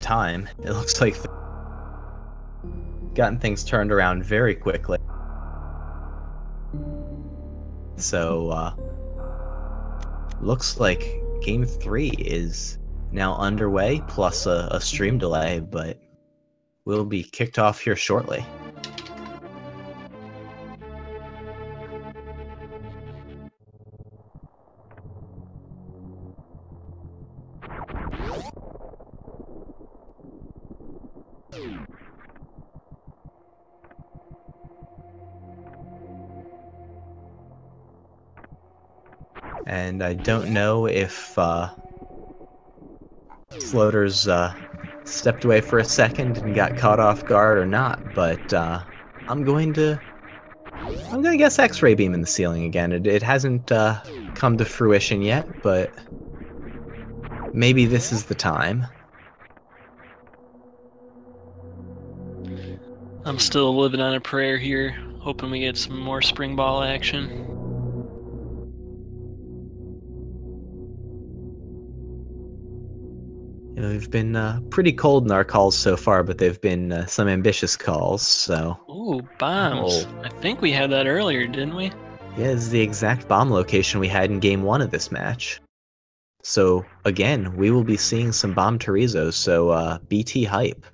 time. It looks like gotten things turned around very quickly. So, looks like Game 3 is now underway, plus a stream delay, but will be kicked off here shortly. And I don't know if Floaters stepped away for a second and got caught off guard or not, but I'm going to guess X-ray beam in the ceiling again. It hasn't come to fruition yet, but maybe this is the time. I'm still living on a prayer here, hoping we get some more spring ball action. You know, we've been pretty cold in our calls so far, but they've been some ambitious calls, so... Ooh, bombs. Oh. I think we had that earlier, didn't we? Yeah, this is the exact bomb location we had in Game 1 of this match. So, again, we will be seeing some bomb Terizos, so BT hype.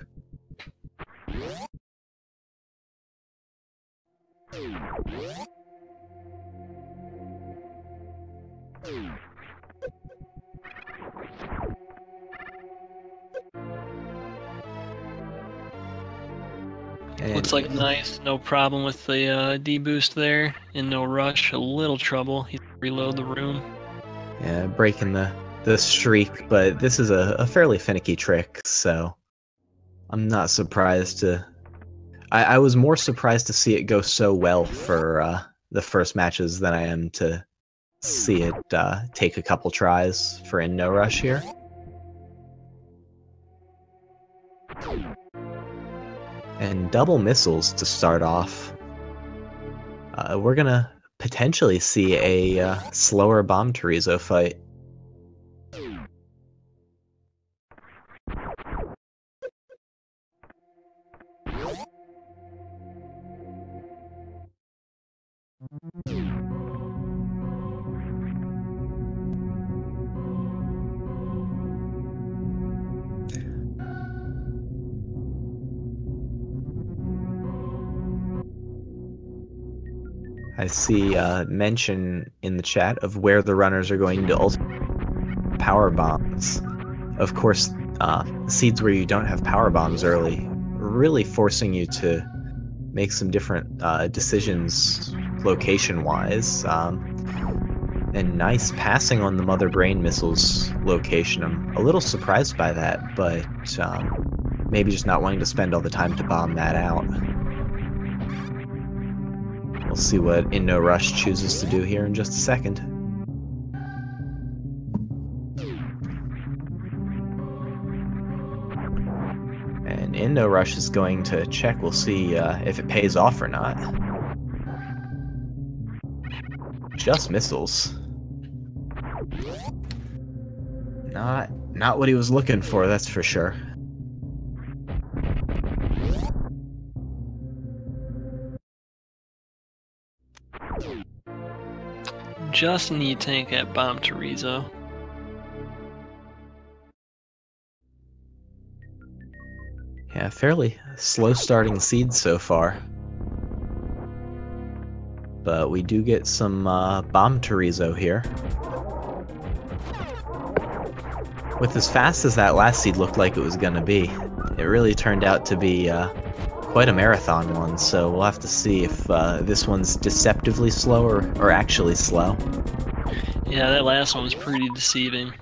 Looks like nice, no problem with the D-boost there. InNoRush, a little trouble. He reload the room. Yeah, breaking the streak, but this is a fairly finicky trick, so I'm not surprised to... I was more surprised to see it go so well for the first matches than I am to see it take a couple tries for InNoRush here. And double missiles to start off. We're gonna potentially see a slower bomb Terizo fight. I see mention in the chat of where the runners are going to ult power bombs. Of course, seeds where you don't have power bombs early, really forcing you to make some different decisions location-wise. And nice passing on the Mother Brain missiles location. I'm a little surprised by that, but maybe just not wanting to spend all the time to bomb that out. We'll see what InNoRush chooses to do here in just a second. And InNoRush is going to check. We'll see if it pays off or not. Just missiles. Not what he was looking for, that's for sure. Just an E-tank at bomb Terizo. Yeah, fairly slow starting seeds so far. But we do get some bomb Terizo here. With as fast as that last seed looked like it was gonna be, it really turned out to be quite a marathon one, so we'll have to see if this one's deceptively slow or actually slow. Yeah, that last one was pretty deceiving.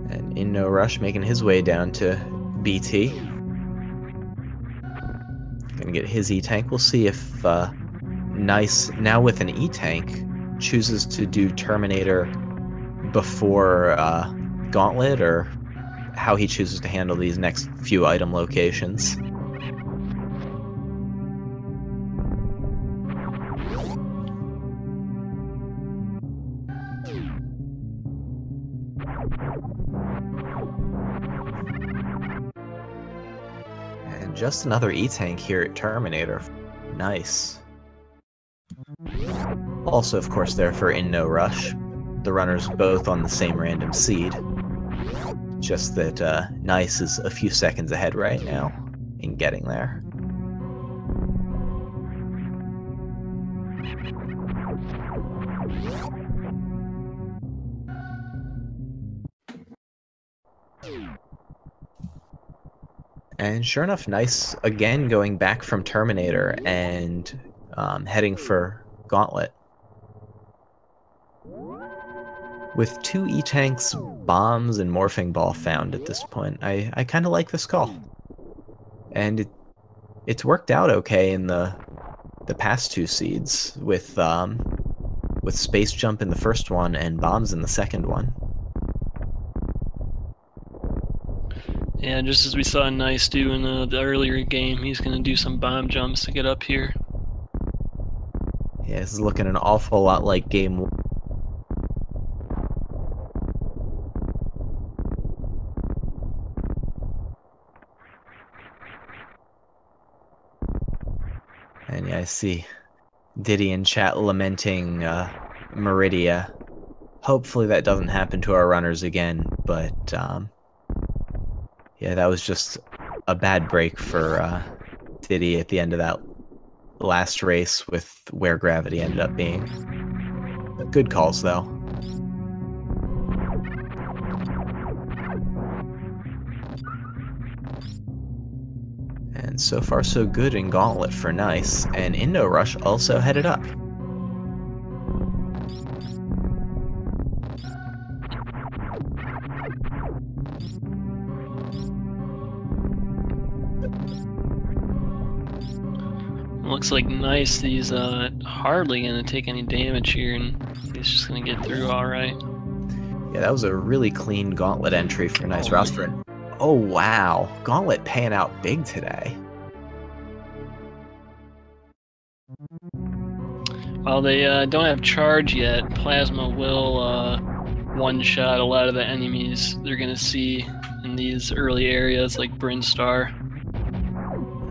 And InNoRush making his way down to BT. Gonna get his E-tank. We'll see if Nice, now with an E-tank, chooses to do Terminator before Gauntlet, or how he chooses to handle these next few item locations. just another E-Tank here at Terminator. Nice. Also, of course, there for InNoRush. The runners both on the same random seed. Just that Nice is a few seconds ahead right now in getting there. And sure enough, Nice again going back from Terminator and heading for Gauntlet. With 2 E-Tanks, bombs, and morphing ball found at this point, I kind of like this call. And it's worked out okay in the past 2 seeds with space jump in the first one and bombs in the second one. Yeah, just as we saw Nice do in the earlier game, he's going to do some bomb jumps to get up here. Yeah, this is looking an awful lot like game 1. And yeah, I see Diddy in chat lamenting Meridia. Hopefully that doesn't happen to our runners again, but yeah, that was just a bad break for Diddy at the end of that last race with where gravity ended up being. Good calls, though. And so far so good in Gauntlet for Nice, and InNoRush also headed up. Looks like Nice, he's hardly going to take any damage here, and he's just going to get through all right. Yeah, that was a really clean Gauntlet entry for NeisRosver. Oh, wow. Gauntlet paying out big today. While they don't have charge yet, Plasma will one-shot a lot of the enemies they're going to see in these early areas like Brinstar.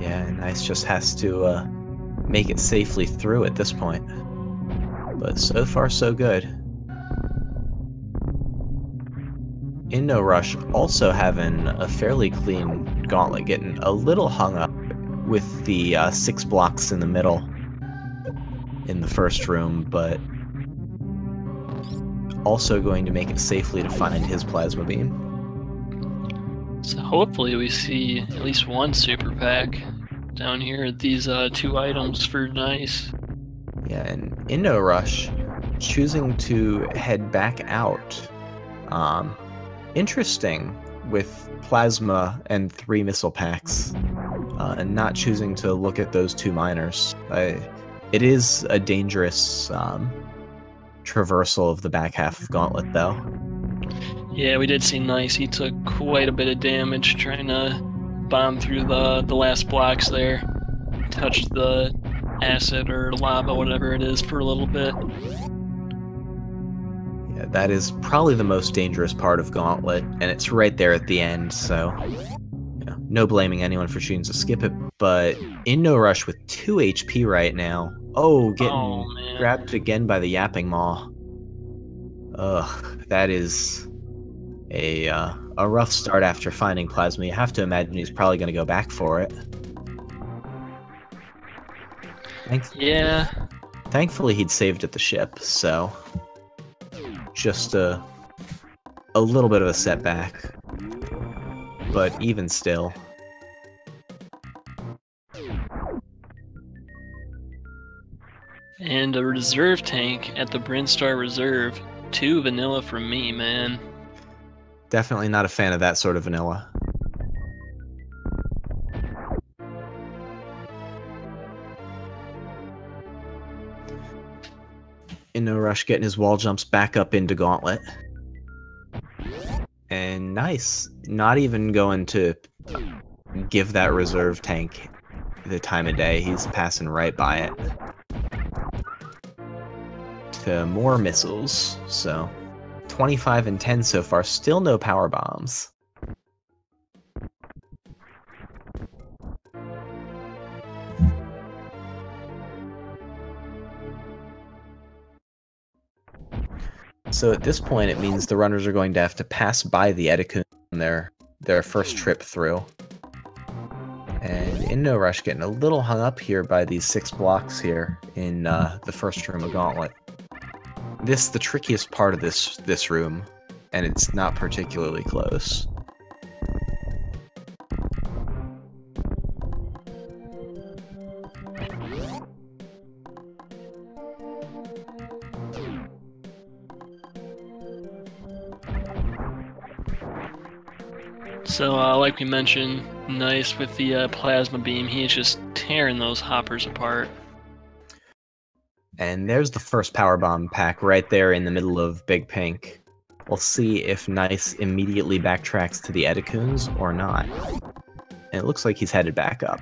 Yeah, and Nice just has to make it safely through at this point. But so far so good. InNoRush also having a fairly clean Gauntlet, getting a little hung up with the 6 blocks in the middle in the first room, but also going to make it safely to find his plasma beam. So hopefully we see at least one super pack down here at these 2 items for Nice. Yeah, and InNoRush choosing to head back out. Interesting with plasma and 3 missile packs, and not choosing to look at those 2 miners. It is a dangerous traversal of the back half of Gauntlet, though. Yeah, we did see Nice. He took quite a bit of damage trying to bomb through the last blocks there. Touched the acid or lava, whatever it is, for a little bit. Yeah, that is probably the most dangerous part of Gauntlet, and it's right there at the end, so no blaming anyone for choosing to skip it, but InNoRush with 2 HP right now. Oh, getting grabbed again by the Yapping Maw. Ugh, that is a rough start after finding Plasma. You have to imagine he's probably going to go back for it. Yeah. Thankfully, he'd saved at the ship, so just a little bit of a setback, but even still. And a reserve tank at the Brinstar Reserve. 2 vanilla from me, man. Definitely not a fan of that sort of vanilla. InNoRush getting his wall jumps back up into Gauntlet. And Nice, not even going to give that reserve tank the time of day. He's passing right by it. To more missiles, so 25 and 10 so far, still no power bombs. So at this point, it means the runners are going to have to pass by the Edicune on their first trip through. And InNoRush getting a little hung up here by these 6 blocks here in the first room of Gauntlet. This is the trickiest part of this room, and it's not particularly close. So, like we mentioned, Nice with the plasma beam, he's just tearing those hoppers apart. And there's the first power bomb pack right there in the middle of Big Pink. We'll see if Nice immediately backtracks to the Edicunes or not. And it looks like he's headed back up.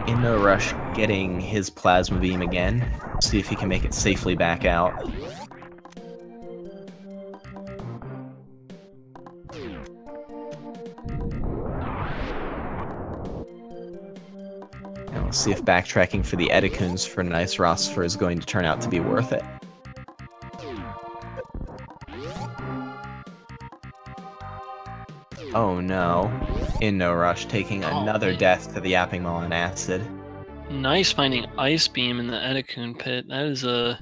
InNoRush getting his plasma beam again. See if he can make it safely back out. And we'll see if backtracking for the Edicunes for NeisRosver is going to turn out to be worth it. Oh no. InNoRush taking another death to the Yapping Maw and Acid. Nice finding Ice Beam in the Edicune pit. That is a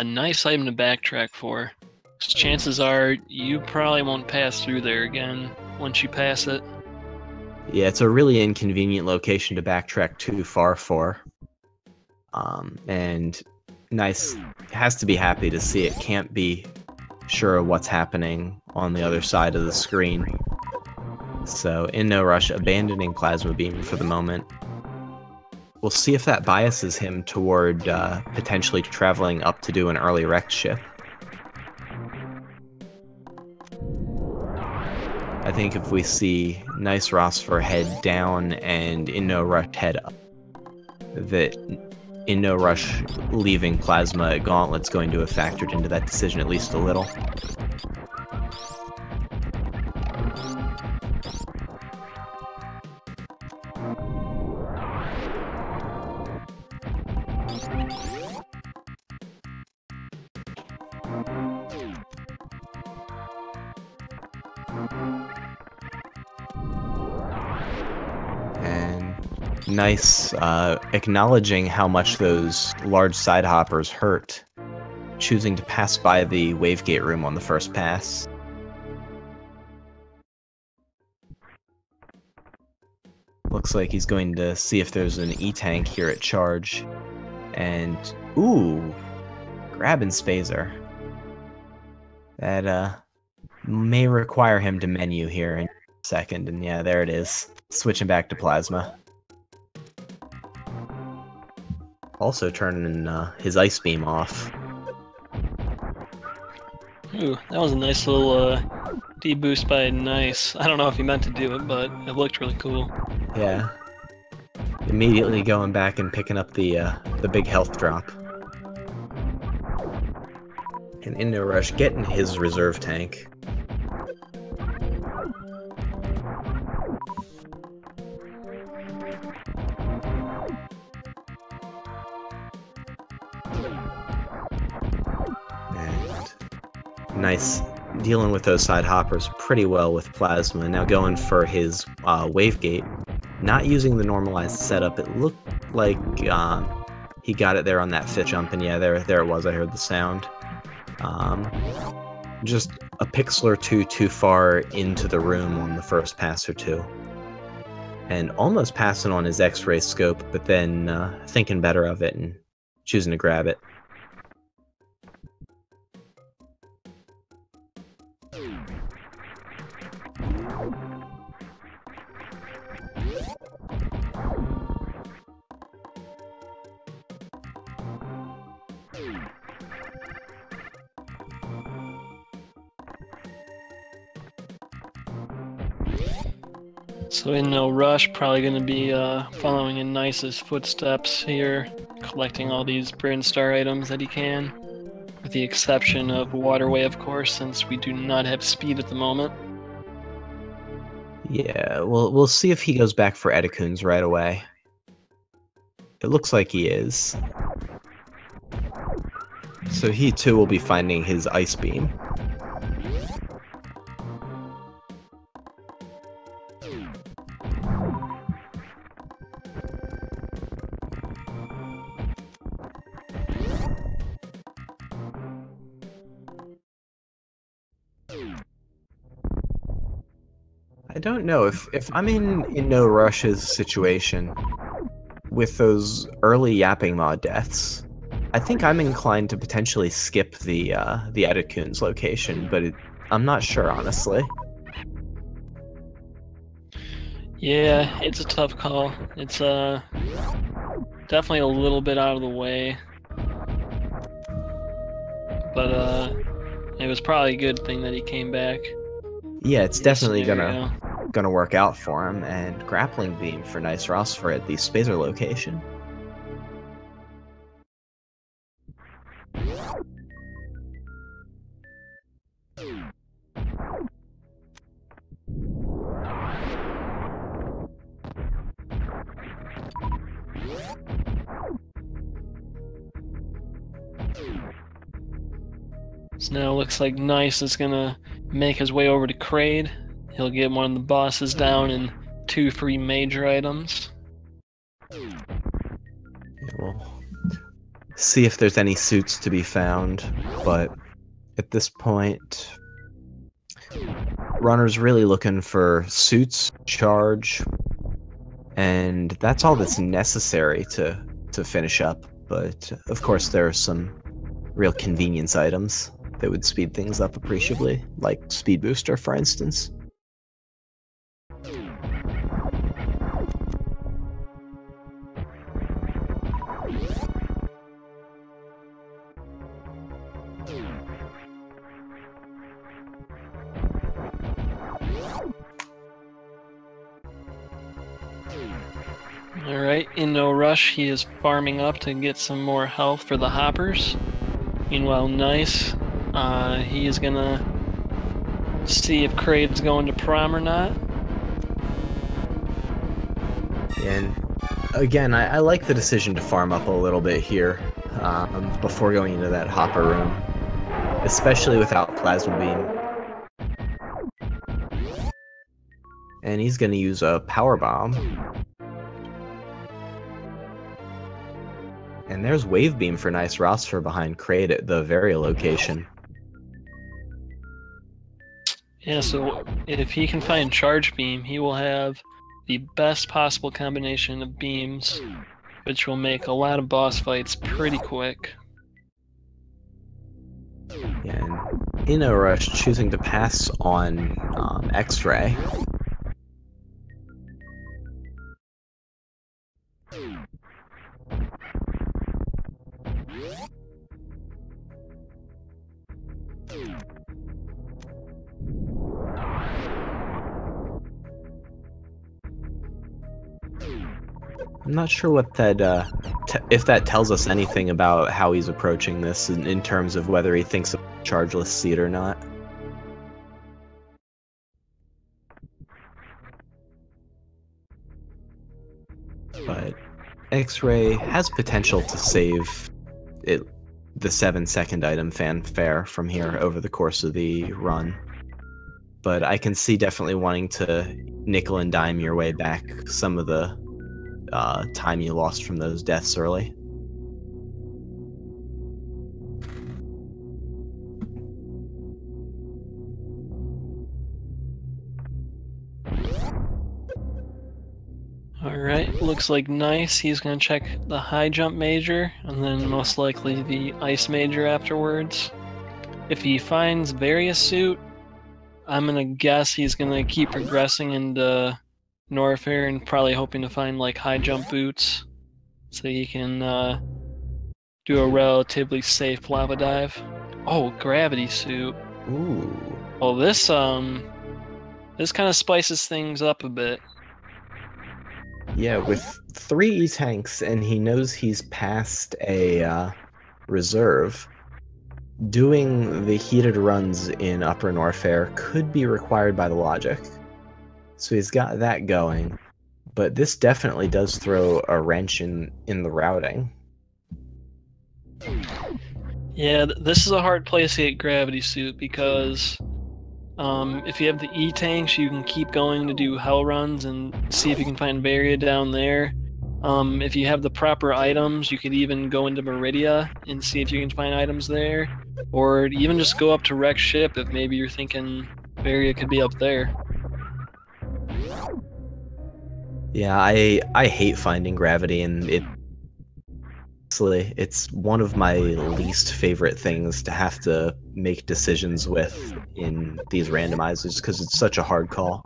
nice item to backtrack for. Chances are you probably won't pass through there again once you pass it. Yeah, it's a really inconvenient location to backtrack too far for. And Nice has to be happy to see it. Can't be sure of what's happening on the other side of the screen. So InNoRush abandoning Plasma Beam for the moment. We'll see if that biases him toward potentially traveling up to do an early wrecked ship. I think if we see NeisRosver head down and InNoRush head up, that InNoRush leaving Plasma at Gauntlet's going to have factored into that decision at least a little. And Nice acknowledging how much those large side hoppers hurt, choosing to pass by the Wavegate room on the first pass. Looks like he's going to see if there's an E-tank here at charge. And, ooh, grabbing Spazer. That may require him to menu here in a second, and yeah, there it is. Switching back to Plasma. Also turning his Ice Beam off. Ooh, that was a nice little deboost by Nice. I don't know if he meant to do it, but it looked really cool. Yeah. Immediately going back and picking up the big health drop. And InNoRush getting his reserve tank. And Nice dealing with those side hoppers pretty well with Plasma. Now going for his Wavegate. Not using the normalized setup. It looked like he got it there on that 5th jump, and yeah, there it was. I heard the sound. Just a pixel or two too far into the room on the first pass or two. And almost passing on his X-ray scope, but then thinking better of it and choosing to grab it. So InNoRush probably going to be following in Nice's footsteps here, collecting all these Brinstar items that he can, with the exception of Waterway, of course, since we do not have speed at the moment. Yeah, we'll see if he goes back for Edicunes right away. It looks like he is. So he too will be finding his ice beam. I don't know if I'm in InNoRush's situation with those early yapping mod deaths. I think I'm inclined to potentially skip the Edicoon's location, but I'm not sure, honestly. Yeah, it's a tough call. It's definitely a little bit out of the way, but it was probably a good thing that he came back. Yeah, it's definitely scenario. gonna work out for him, and grappling beam for NeisRosver at the Spazer location. So now it looks like Nice is gonna make his way over to Kraid. He'll get one of the bosses down and 2 free major items. We'll see if there's any suits to be found, but at this point, Runner's really looking for suits, charge, and that's all that's necessary to finish up. But of course, there are some real convenience items that would speed things up appreciably, like Speed Booster, for instance. Alright, InNoRush, he is farming up to get some more health for the hoppers. Meanwhile, Nice, he is gonna see if Kraid's going to prom or not. And again, I like the decision to farm up a little bit here before going into that hopper room, especially without Plasma Beam. And he's going to use a Power Bomb. And there's Wave Beam for NeisRosver behind Kraid at the Varia location. Yeah, so if he can find Charge Beam, he will have the best possible combination of beams, which will make a lot of boss fights pretty quick. Yeah, and InNoRush choosing to pass on X-Ray. I'm not sure what that, if that tells us anything about how he's approaching this in terms of whether he thinks of a chargeless seed or not. But X-Ray has potential to save it, the 7-second item fanfare from here over the course of the run. But I can see definitely wanting to nickel and dime your way back some of the time you lost from those deaths early. Alright, looks like Nice. He's gonna check the high jump major, and then most likely the ice major afterwards. If he finds Various Suit, I'm gonna guess he's gonna keep progressing into Norfair and probably hoping to find like high jump boots, so he can do a relatively safe lava dive. Oh, Gravity Suit. Ooh. Well, this kind of spices things up a bit. Yeah, with 3 E-tanks and he knows he's past a reserve, doing the heated runs in Upper Norfair could be required by the logic. So he's got that going, But this definitely does throw a wrench in the routing. Yeah, this is a hard place to get gravity suit because if you have the E-tanks, you can keep going to do hell runs and see if you can find Varia down there. If you have the proper items, you could even go into Meridia and see if you can find items there. Or even just go up to Wrecked Ship if maybe you're thinking Varia could be up there. Yeah, I hate finding gravity, and it's one of my least favorite things to have to make decisions with in these randomizers because it's such a hard call.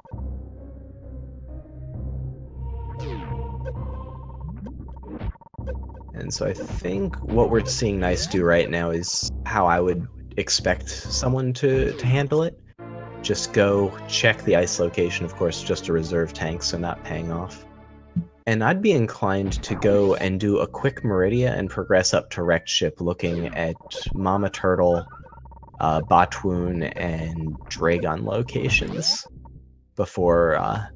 And so I think what we're seeing Nice do right now is how I would expect someone to handle it. Just go check the ice location, of course, just to reserve tanks, so not paying off. And I'd be inclined to go and do a quick Meridia and progress up to Wrecked Ship, looking at Mama Turtle, Batwoon, and Dragon locations before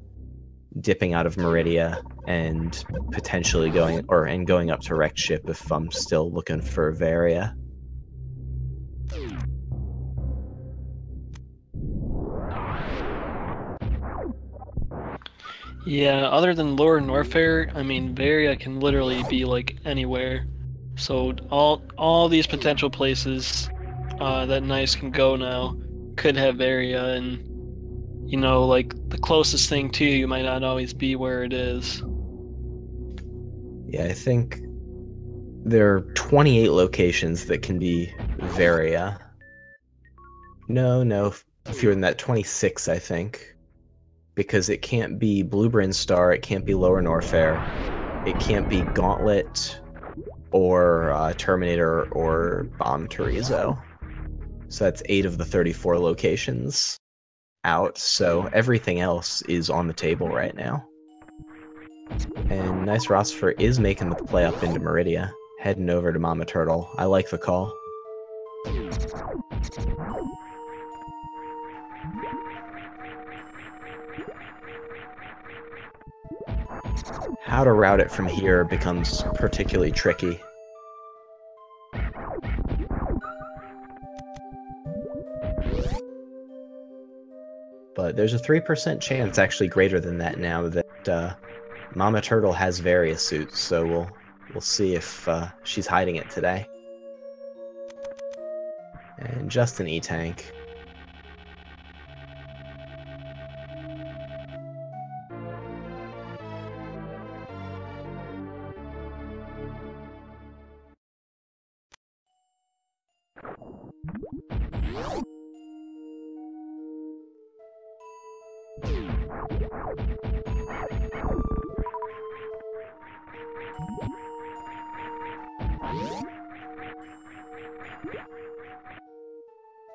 dipping out of Meridia and potentially going up to Wrecked Ship if I'm still looking for Varia. Yeah, other than Lower Norfair, I mean, Varia can literally be like anywhere. So all these potential places that Nice can go now could have Varia, and you know, like the closest thing to you might not always be where it is. Yeah, I think there are 28 locations that can be Varia. No, fewer than that, 26, I think. Because it can't be Bluebrain Star, it can't be Lower Norfair, it can't be Gauntlet, or Terminator, or Bomb Torizo. So that's 8 of the 34 locations out, so everything else is on the table right now. And NeisRosver is making the play up into Meridia, heading over to Mama Turtle. I like the call. How to route it from here becomes particularly tricky. But there's a 3% chance, actually greater than that now, that Mama Turtle has various suits, so we'll see if she's hiding it today. And just an E-tank.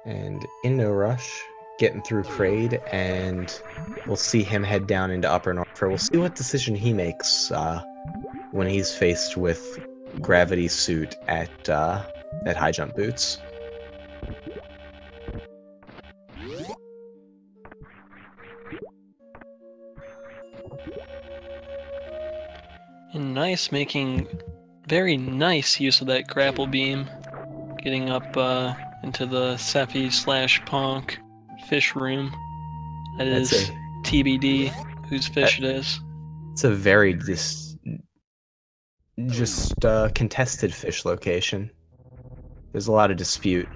And InNoRush getting through Kraid, and we'll see him head down into Upper Norfair. We'll see what decision he makes when he's faced with Gravity Suit at High Jump Boots. And Nice making very nice use of that grapple beam, getting up into the Sephi/Punk fish room. That is TBD whose fish it is. It's a very just contested fish location. There's a lot of dispute.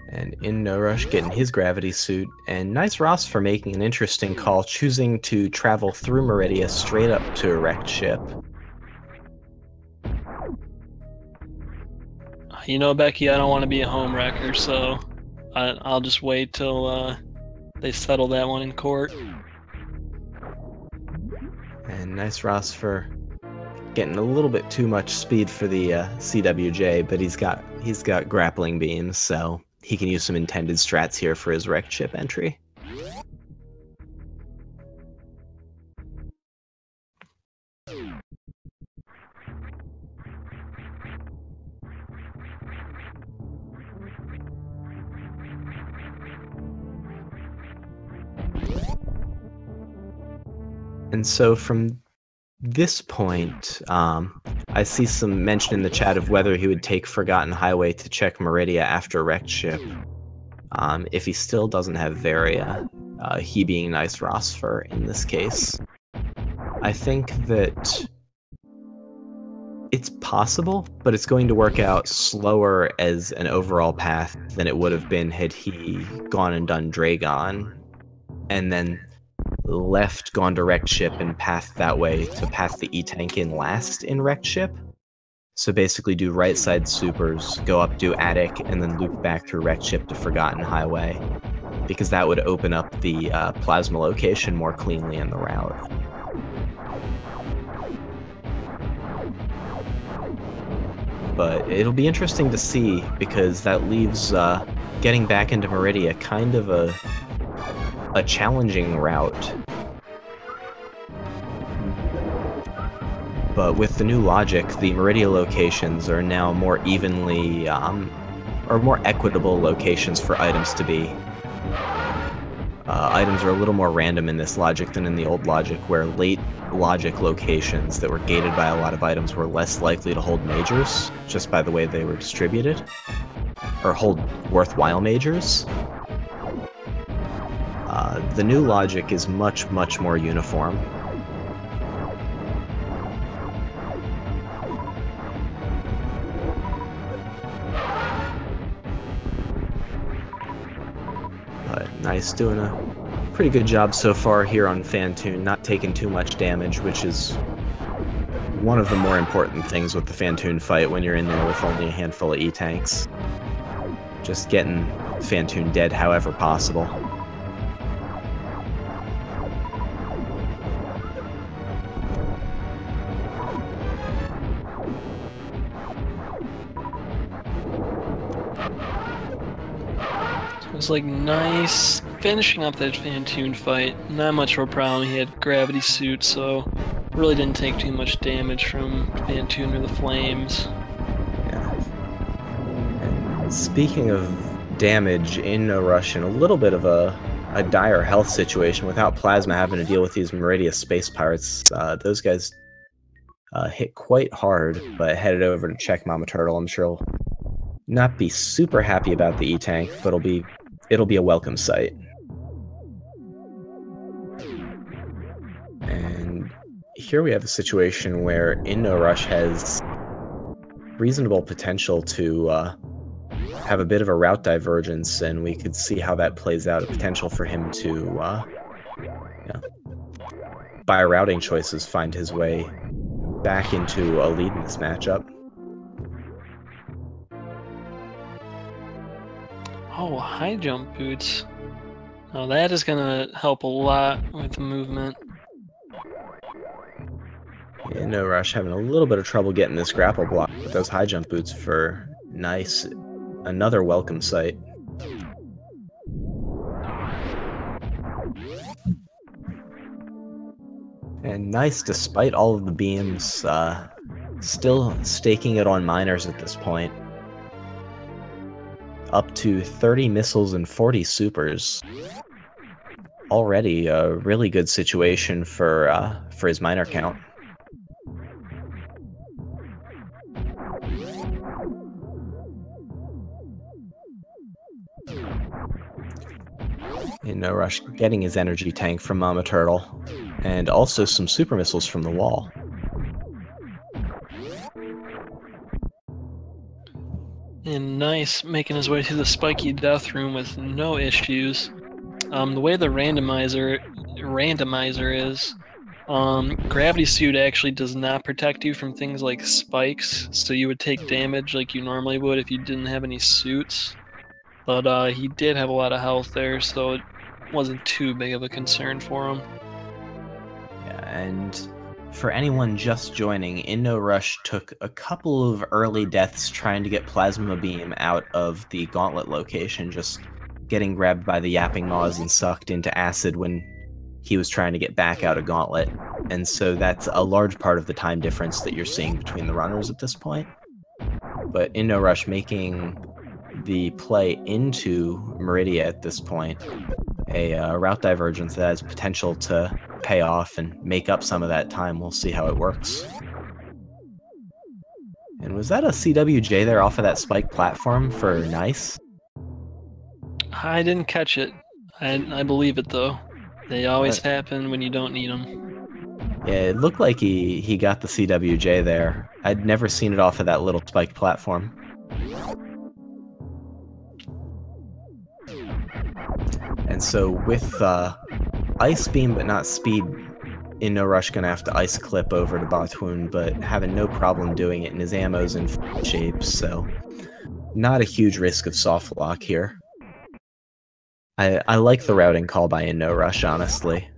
And InNoRush getting his gravity suit, and NeisRosver making an interesting call, choosing to travel through Meridia straight up to a Wrecked Ship. You know, Becky, I don't want to be a home wrecker, so I'll just wait till they settle that one in court. And NeisRosver getting a little bit too much speed for the CWJ, but he's got grappling beams, so he can use some intended strats here for his Wrecked Ship entry. And so from this point, I see some mention in the chat of whether he would take Forgotten Highway to check Meridia after Wrecked Ship. If he still doesn't have Varia, he being NeisRosver in this case. I think that it's possible, but it's going to work out slower as an overall path than it would have been had he gone and done Dragon, and then left, gone to Wrecked Ship, and pathed that way to path the E-Tank in last in Wrecked Ship. So basically do right side supers, go up, do Attic, and then loop back through Wrecked Ship to Forgotten Highway, because that would open up the Plasma location more cleanly in the route. But it'll be interesting to see, because that leaves getting back into Meridia kind of a challenging route. But with the new logic, the Meridia locations are now more evenly, or more equitable locations for items to be. Items are a little more random in this logic than in the old logic, where late logic locations that were gated by a lot of items were less likely to hold majors, just by the way they were distributed, or hold worthwhile majors. The new logic is much, much more uniform. But Nice doing a pretty good job so far here on Phantoon, not taking too much damage, which is one of the more important things with the Phantoon fight when you're in there with only a handful of E-Tanks. Just getting Phantoon dead however possible. It was like nice finishing up that Phantoon fight. Not much of a problem. He had gravity suit, so really didn't take too much damage from Phantoon or the flames. Yeah. And speaking of damage, InNoRush in a little bit of a dire health situation without Plasma having to deal with these Meridia space pirates. Those guys hit quite hard, but headed over to check Mama Turtle. I'm sure he'll not be super happy about the E-Tank, but it'll be a welcome sight. And here we have a situation where InNoRush has reasonable potential to have a bit of a route divergence, and we could see how that plays out. A potential for him to, by routing choices, find his way back into a lead in this matchup. Oh, high jump boots. Now that is gonna help a lot with movement. InNoRush having a little bit of trouble getting this grapple block with those high jump boots for Nice. Another welcome sight. And Nice, despite all of the beams, still staking it on miners at this point. Up to 30 missiles and 40 supers. Already a really good situation for his miner count. InNoRush getting his energy tank from Mama Turtle, and also some super missiles from the wall. And Nice making his way to the spiky death room with no issues. The way the randomizer is, gravity suit actually does not protect you from things like spikes, so you would take damage like you normally would if you didn't have any suits. But he did have a lot of health there, so it wasn't too big of a concern for him. Yeah, and for anyone just joining, InNoRush took a couple of early deaths trying to get Plasma Beam out of the Gauntlet location, just getting grabbed by the Yapping Maws and sucked into acid when he was trying to get back out of Gauntlet. And so that's a large part of the time difference that you're seeing between the runners at this point. But InNoRush making the play into Meridia at this point, a route divergence that has potential to pay off and make up some of that time. We'll see how it works. And was that a CWJ there off of that spike platform for Nice? I didn't catch it. I believe it though. They always happen when you don't need them. Yeah, it looked like he got the CWJ there. I'd never seen it off of that little spike platform. And so with Ice Beam but not Speed, InNoRush gonna have to Ice Clip over to Batoon, but having no problem doing it, and his ammo's in shape, so not a huge risk of soft lock here. I like the routing call by InNoRush, honestly.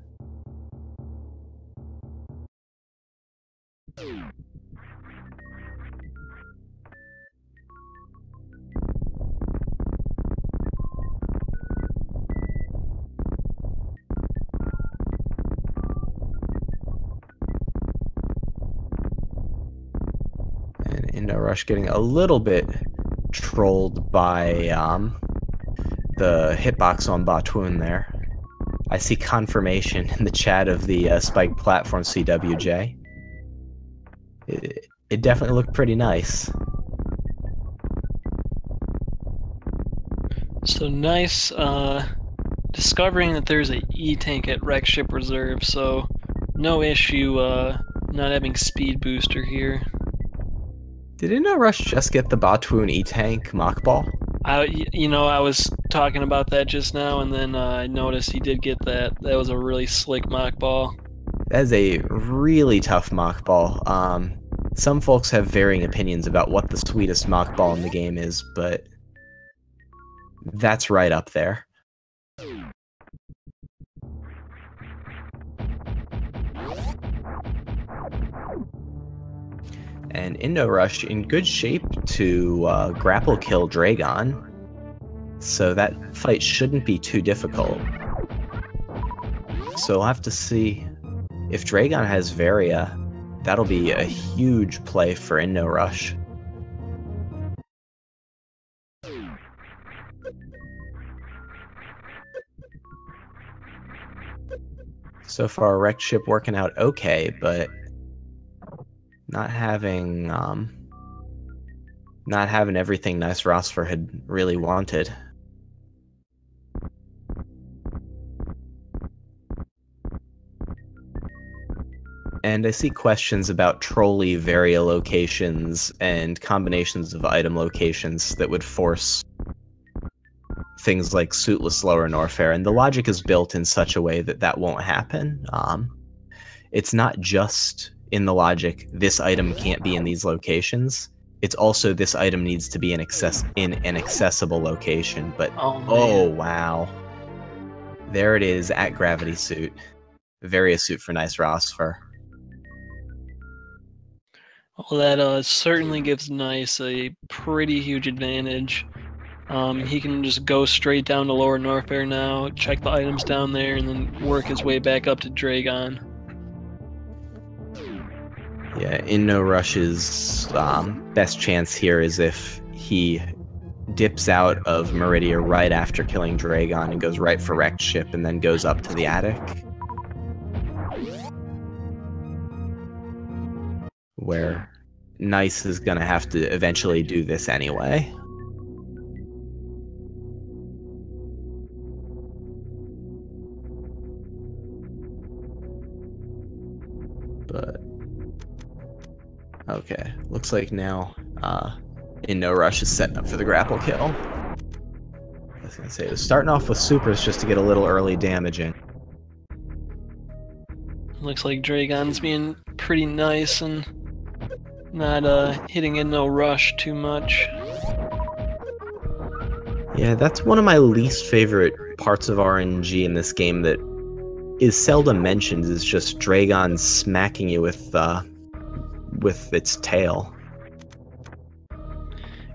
And InNoRush getting a little bit trolled by the hitbox on Batoon there. I see confirmation in the chat of the spike platform CWJ. It definitely looked pretty nice. So Nice, discovering that there's a E-tank at Wreck Ship Reserve, so no issue not having speed booster here. Did InNoRush just get the Batoon E-tank mock ball? I was talking about that just now, and then I noticed he did get that. That was a really slick mock ball. That is a really tough mock ball. Some folks have varying opinions about what the sweetest mock ball in the game is, but that's right up there. And InNoRush in good shape to grapple kill Dragon, so that fight shouldn't be too difficult. So we'll have to see if Dragon has Varia. That'll be a huge play for InNoRush. So far, Wrecked Ship working out okay, but not having everything NeisRosver had really wanted. And I see questions about trolley Varia locations and combinations of item locations that would force things like suitless lower Norfair, and the logic is built in such a way that that won't happen. It's not just in the logic, this item can't be in these locations. It's also this item needs to be in an accessible location. But oh wow, there it is at Gravity Suit, Varia Suit for NeisRosver. Well, that certainly gives Nice a pretty huge advantage. He can just go straight down to lower Norfair now, check the items down there, and then work his way back up to Dragon. Yeah, InNoRush's best chance here is if he dips out of Meridia right after killing Dragon and goes right for Wrecked Ship and then goes up to the attic. Where Nice is going to have to eventually do this anyway. But okay, looks like now InNoRush is setting up for the grapple kill. I was gonna say, it was starting off with supers just to get a little early damage in. Looks like Dragon's being pretty nice and not hitting InNoRush too much. Yeah, that's one of my least favorite parts of RNG in this game that is seldom mentioned, is just Dragon smacking you with its tail.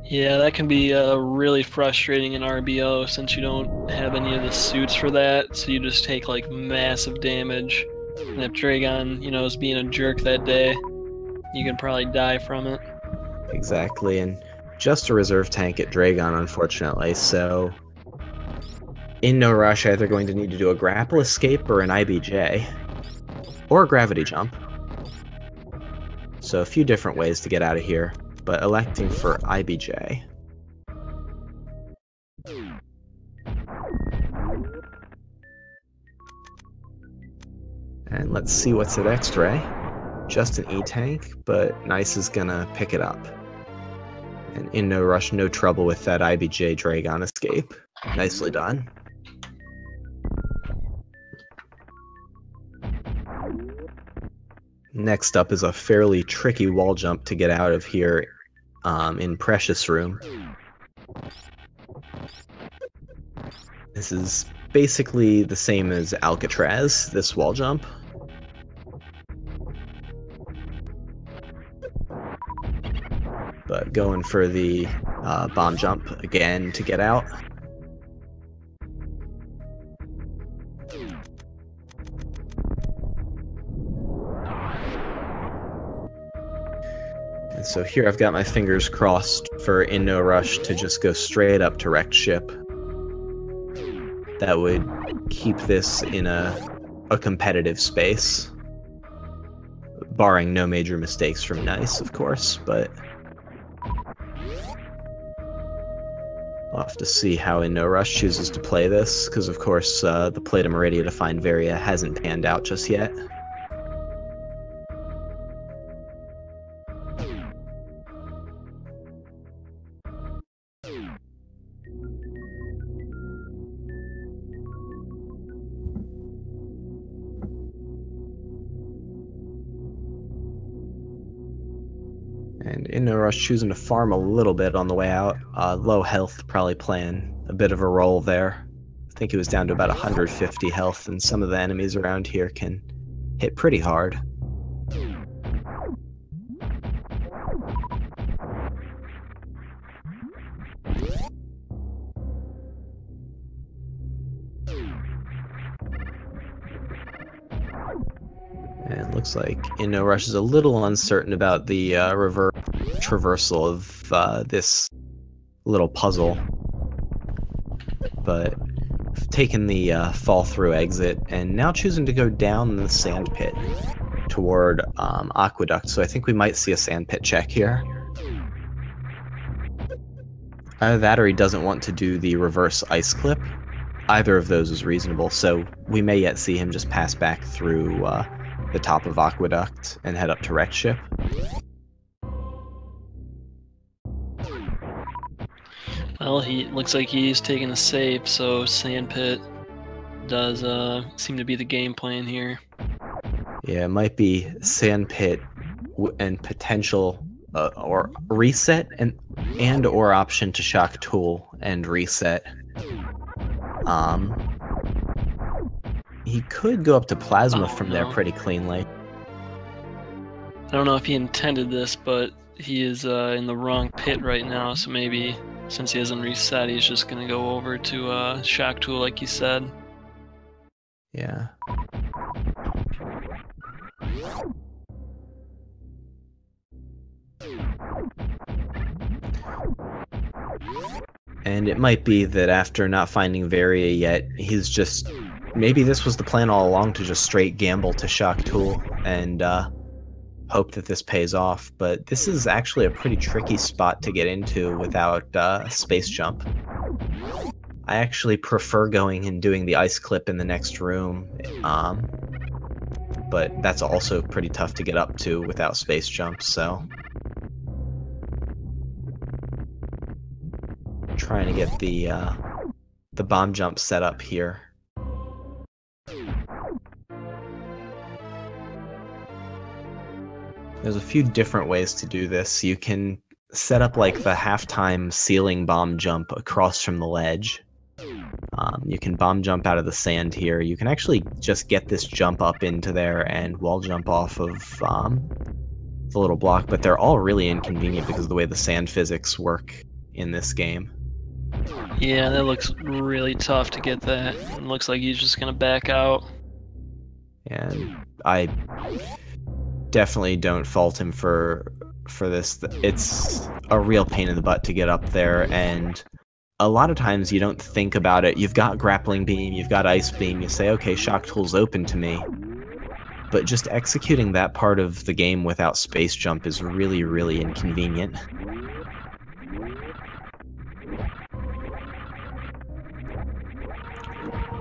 Yeah, that can be really frustrating in RBO since you don't have any of the suits for that, so you just take like massive damage. And if Dragon, is being a jerk that day, you can probably die from it. Exactly, and just a reserve tank at Dragon, unfortunately, so InNoRush either going to need to do a grapple escape or an IBJ, or a gravity jump. So a few different ways to get out of here, but electing for IBJ. And let's see what's at X-Ray. Just an E-Tank, but Nice is gonna pick it up. And InNoRush, no trouble with that IBJ Dragon escape. Nicely done. Next up is a fairly tricky wall jump to get out of here in Precious Room. This is basically the same as Alcatraz, this wall jump. But going for the bomb jump again to get out. And so here I've got my fingers crossed for InNoRush to just go straight up to wrecked ship. That would keep this in a competitive space. Barring no major mistakes from Nice, of course, but we'll have to see how InNoRush chooses to play this, because of course the Plata Meridia to find Varia hasn't panned out just yet. And InNoRush choosing to farm a little bit on the way out. Low health, probably playing a bit of a role there. I think he was down to about 150 health, and some of the enemies around here can hit pretty hard. And it looks like InNoRush is a little uncertain about the reverse traversal of this little puzzle, but taken the fall-through exit and now choosing to go down the sand pit toward Aqueduct, so I think we might see a sand pit check here. Either that or he doesn't want to do the reverse ice clip. Either of those is reasonable, so we may yet see him just pass back through the top of Aqueduct and head up to wrecked ship. Well, he looks like he's taking a save, so sand pit does seem to be the game plan here. Yeah, it might be sand pit and potential or reset and or option to shock tool and reset. He could go up to plasma from there pretty cleanly. I don't know if he intended this, but he is in the wrong pit right now, so maybe since he hasn't reset, he's just gonna go over to shock tool like he said. Yeah. And it might be that after not finding Varia yet, he's just... Maybe this was the plan all along, to just straight gamble to shock tool and hope that this pays off. But this is actually a pretty tricky spot to get into without space jump. I actually prefer going and doing the ice clip in the next room, but that's also pretty tough to get up to without space jump, so... Trying to get the bomb jump set up here. There's a few different ways to do this. You can set up like the halftime ceiling bomb jump across from the ledge. You can bomb jump out of the sand here. You can actually just get this jump up into there and wall jump off of the little block, but they're all really inconvenient because of the way the sand physics work in this game. Yeah, that looks really tough to get that. It looks like he's just gonna back out. And I definitely don't fault him for this. It's a real pain in the butt to get up there, and a lot of times you don't think about it. You've got grappling beam, you've got ice beam, you say, okay, shock tool's open to me. But just executing that part of the game without space jump is really, really inconvenient.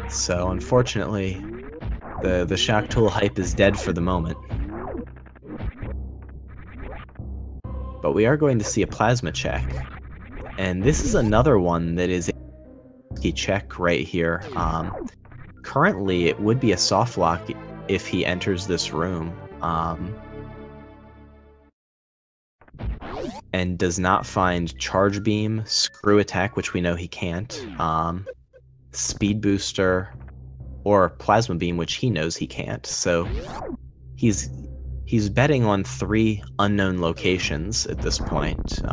So unfortunately, the shock tool hype is dead for the moment. But we are going to see a plasma check. And this is another one that is a check right here. Currently, it would be a soft lock if he enters this room. And does not find charge beam, screw attack, which we know he can't, speed booster, or plasma beam, which he knows he can't. So he's betting on 3 unknown locations at this point.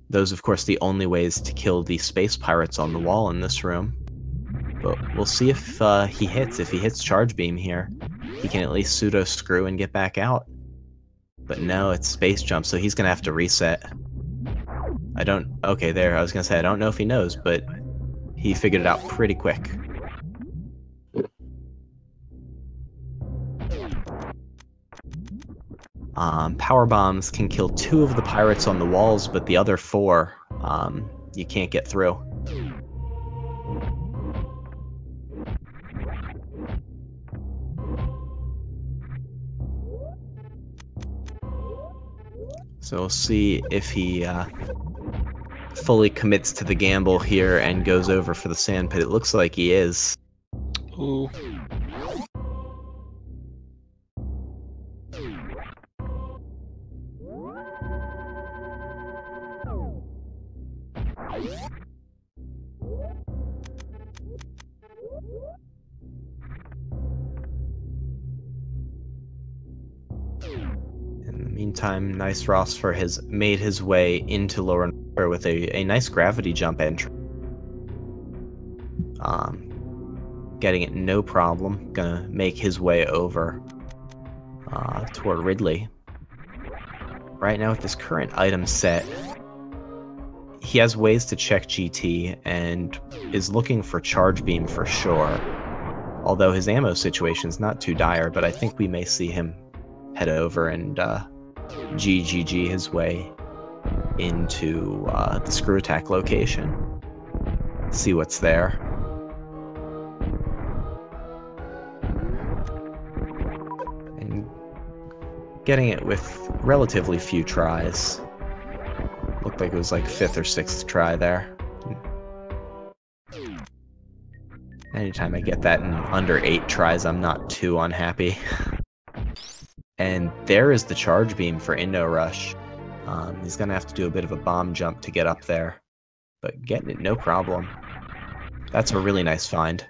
Those, of course, the only ways to kill the space pirates on the wall in this room. But we'll see if he hits. If he hits charge beam here, he can at least pseudo screw and get back out. But no, it's space jump, so he's gonna have to reset. Okay, there, I was gonna say, I don't know if he knows, but he figured it out pretty quick. Power bombs can kill 2 of the pirates on the walls, but the other 4, you can't get through. So we'll see if he fully commits to the gamble here and goes over for the sand pit. It looks like he is. Ooh. In the meantime, NeisRosver has made his way into lower NeisRosver with a nice gravity jump entry. Getting it no problem. Gonna make his way over toward Ridley. Right now with this current item set, he has ways to check GT and is looking for charge beam for sure. Although his ammo situation's not too dire, but I think we may see him head over and GGG his way into the screw attack location. See what's there. And getting it with relatively few tries. Looked like it was like 5th or 6th try there. Anytime I get that in under 8 tries, I'm not too unhappy. And there is the charge beam for InNoRush. He's going to have to do a bit of a bomb jump to get up there. But getting it, no problem. That's a really nice find.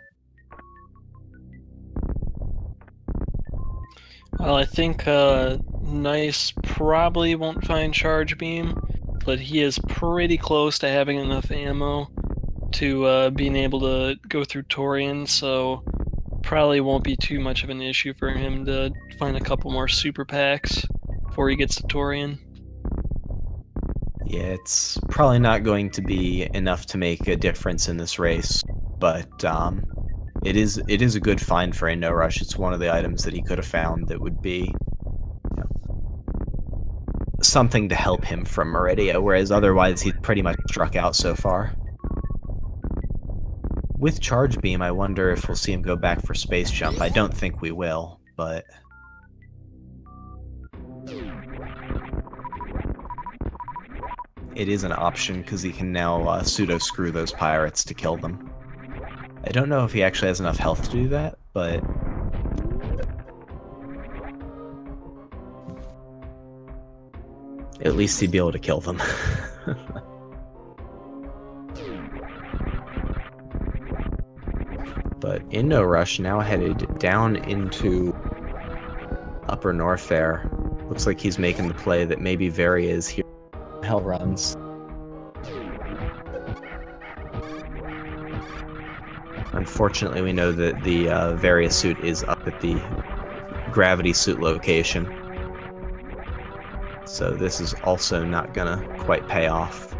Well, I think Nice probably won't find charge beam, but he is pretty close to having enough ammo to being able to go through Torian, so probably won't be too much of an issue for him to find a couple more super packs before he gets to Torian. Yeah, it's probably not going to be enough to make a difference in this race, but it is a good find for InNoRush. It's one of the items that he could have found that would be something to help him from Meridia, whereas otherwise he's pretty much struck out so far. With charge beam, I wonder if we'll see him go back for space jump. I don't think we will, but it is an option because he can now pseudo screw those pirates to kill them. I don't know if he actually has enough health to do that, but at least he'd be able to kill them. But InNoRush now headed down into Upper North there. Looks like he's making the play that maybe Varia is here. Hell runs. Unfortunately, we know that the Varia suit is up at the gravity suit location. So this is also not gonna quite pay off.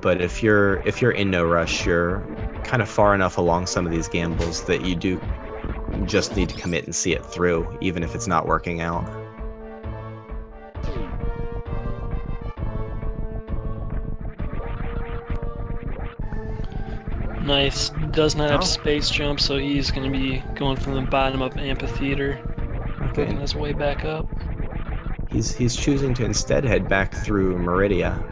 but if you're in no rush, you're kind of far enough along some of these gambles that you do just need to commit and see it through, even if it's not working out. Nice. Does not have space jump, so he's going to be going from the bottom of amphitheater, working his way back up. He's choosing to instead head back through Meridia.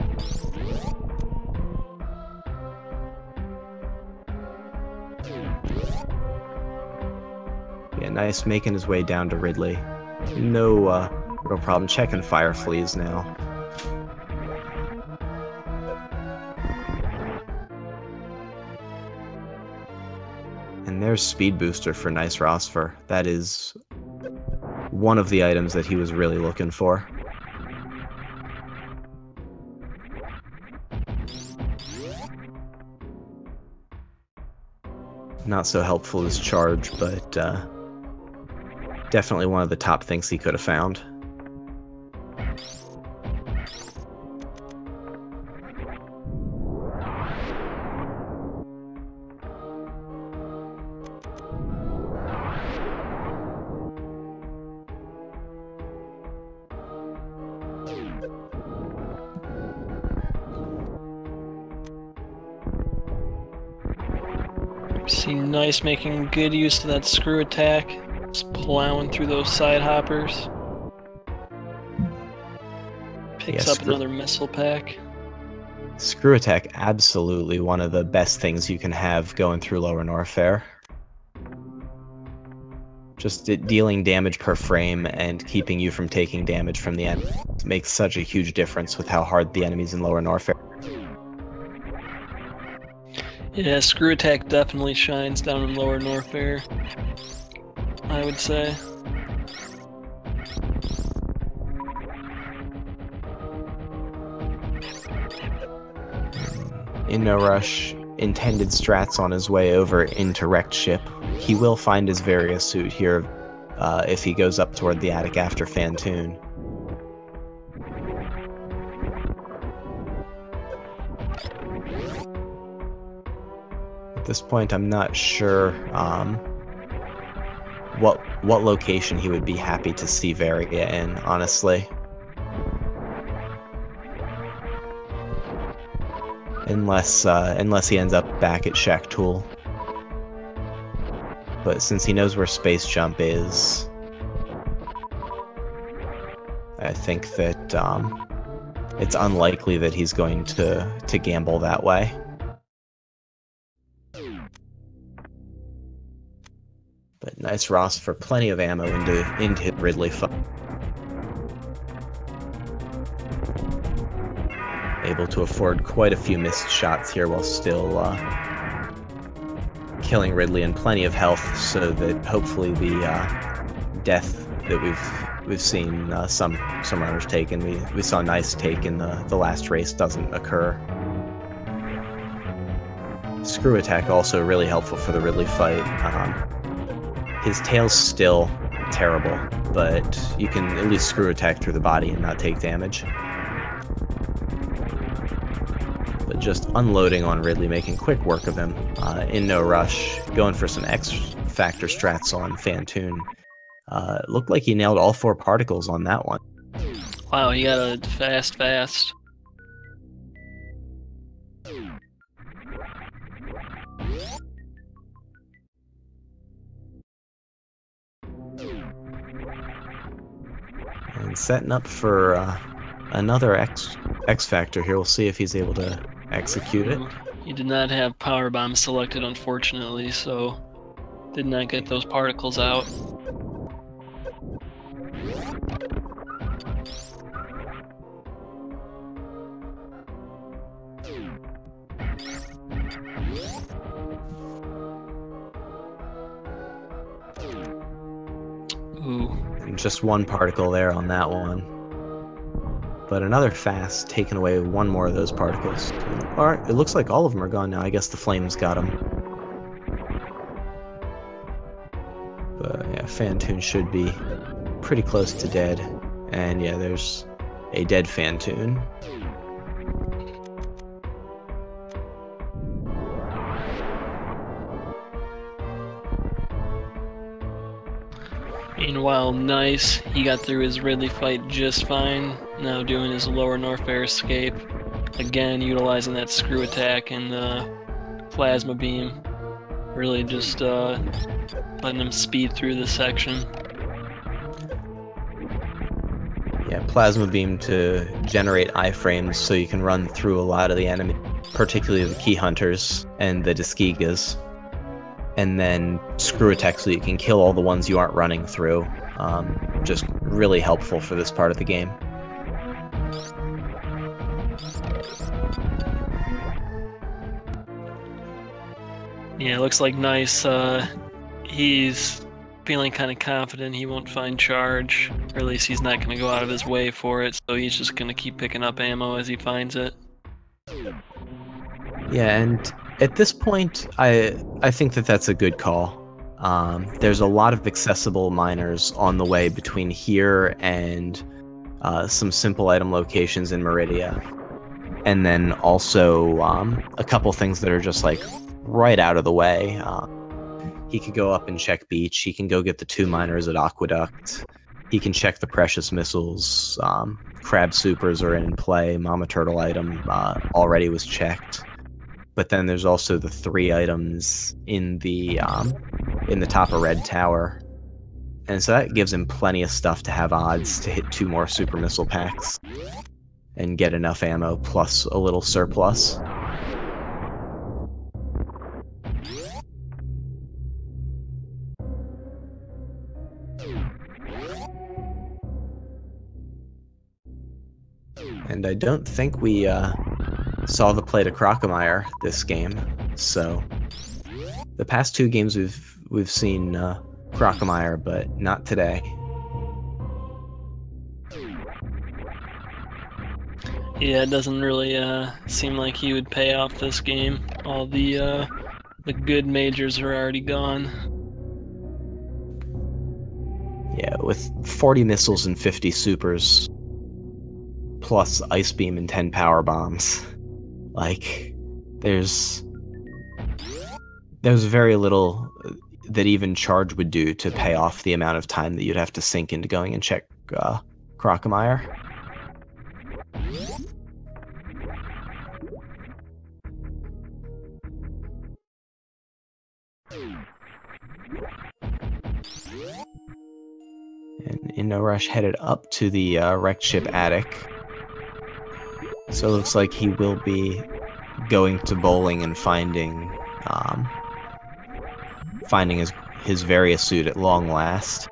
Yeah, nice, making his way down to Ridley. No problem. Checking fire fleas now. And there's Speed Booster for NeisRosver. That is one of the items that he was really looking for. Not so helpful as charge, but definitely one of the top things he could have found. See Nice making good use of that screw attack, just plowing through those side hoppers. Picks up another missile pack. Screw attack, absolutely one of the best things you can have going through Lower Norfair. Just dealing damage per frame and keeping you from taking damage from the enemy makes such a huge difference with how hard the enemies in Lower Norfair. Yeah, screw attack definitely shines down in Lower Norfair, I would say. InNoRush intended strats on his way over into Wrecked Ship. He will find his Varia suit here if he goes up toward the attic after Fantoon. At this point, I'm not sure what location he would be happy to see Varia in, honestly. Unless he ends up back at Shaktul. But since he knows where Space Jump is, I think that it's unlikely that he's going to gamble that way. But NeisRosver, plenty of ammo into Ridley. Able to afford quite a few missed shots here while still killing Ridley and plenty of health, so that hopefully the death that we've seen some runners take, and we saw Nice take in the last race, doesn't occur. Screw attack also really helpful for the Ridley fight. His tail's still terrible, but you can at least screw attack through the body and not take damage. But just unloading on Ridley, making quick work of him. In no rush, going for some X-Factor strats on Fantoon. Looked like he nailed all 4 particles on that one. Wow, he got a fast. And setting up for another X-Factor here. We'll see if he's able to execute it. He did not have Power Bomb selected, unfortunately, so did not get those particles out. Ooh. Just 1 particle there on that one. But another fast, taking away 1 more of those particles. Alright, it looks like all of them are gone now. I guess the flames got them. But yeah, Fantoon should be pretty close to dead. And yeah, there's a dead Fantoon. Meanwhile, Nice, he got through his Ridley fight just fine, now doing his lower North air escape. Again, utilizing that screw attack and the plasma beam. Really just letting him speed through this section. Yeah, plasma beam to generate iframes so you can run through a lot of the enemy, particularly the key hunters and the Diskegas. And then screw attack so you can kill all the ones you aren't running through. Just really helpful for this part of the game. Yeah, it looks like Nice, he's feeling kind of confident he won't find charge, or at least he's not going to go out of his way for it, so he's just going to keep picking up ammo as he finds it. Yeah, and at this point, I think that that's a good call. There's a lot of accessible miners on the way between here and some simple item locations in Meridia. And then also a couple things that are just like right out of the way. He could go up and check Beach. He can go get the 2 miners at Aqueduct. He can check the precious missiles. Crab supers are in play. Mama Turtle item already was checked. But then there's also the 3 items in the top of Red Tower. And so that gives him plenty of stuff to have odds to hit 2 more super missile packs and get enough ammo plus a little surplus. And I don't think we saw the play to Crocomire this game, so the past 2 games we've seen Crocomire, but not today. Yeah, it doesn't really seem like he would pay off this game. All the good majors are already gone. Yeah, with 40 missiles and 50 supers, plus ice beam and 10 power bombs, like there's very little that even charge would do to pay off the amount of time that you'd have to sink into going and check Crocomire. And InNoRush headed up to the wrecked ship attic. So it looks like he will be going to bowling and finding his various suit at long last.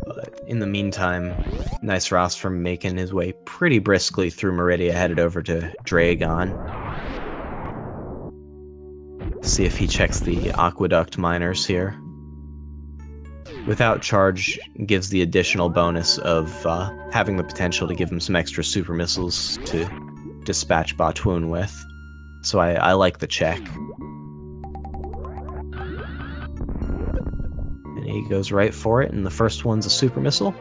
But in the meantime, NeisRosver making his way pretty briskly through Meridia, headed over to Dragon. See if he checks the Aqueduct miners here. Without charge gives the additional bonus of having the potential to give him some extra super missiles to dispatch Batwoon with. So I like the check. And he goes right for it, and the first one's a super missile.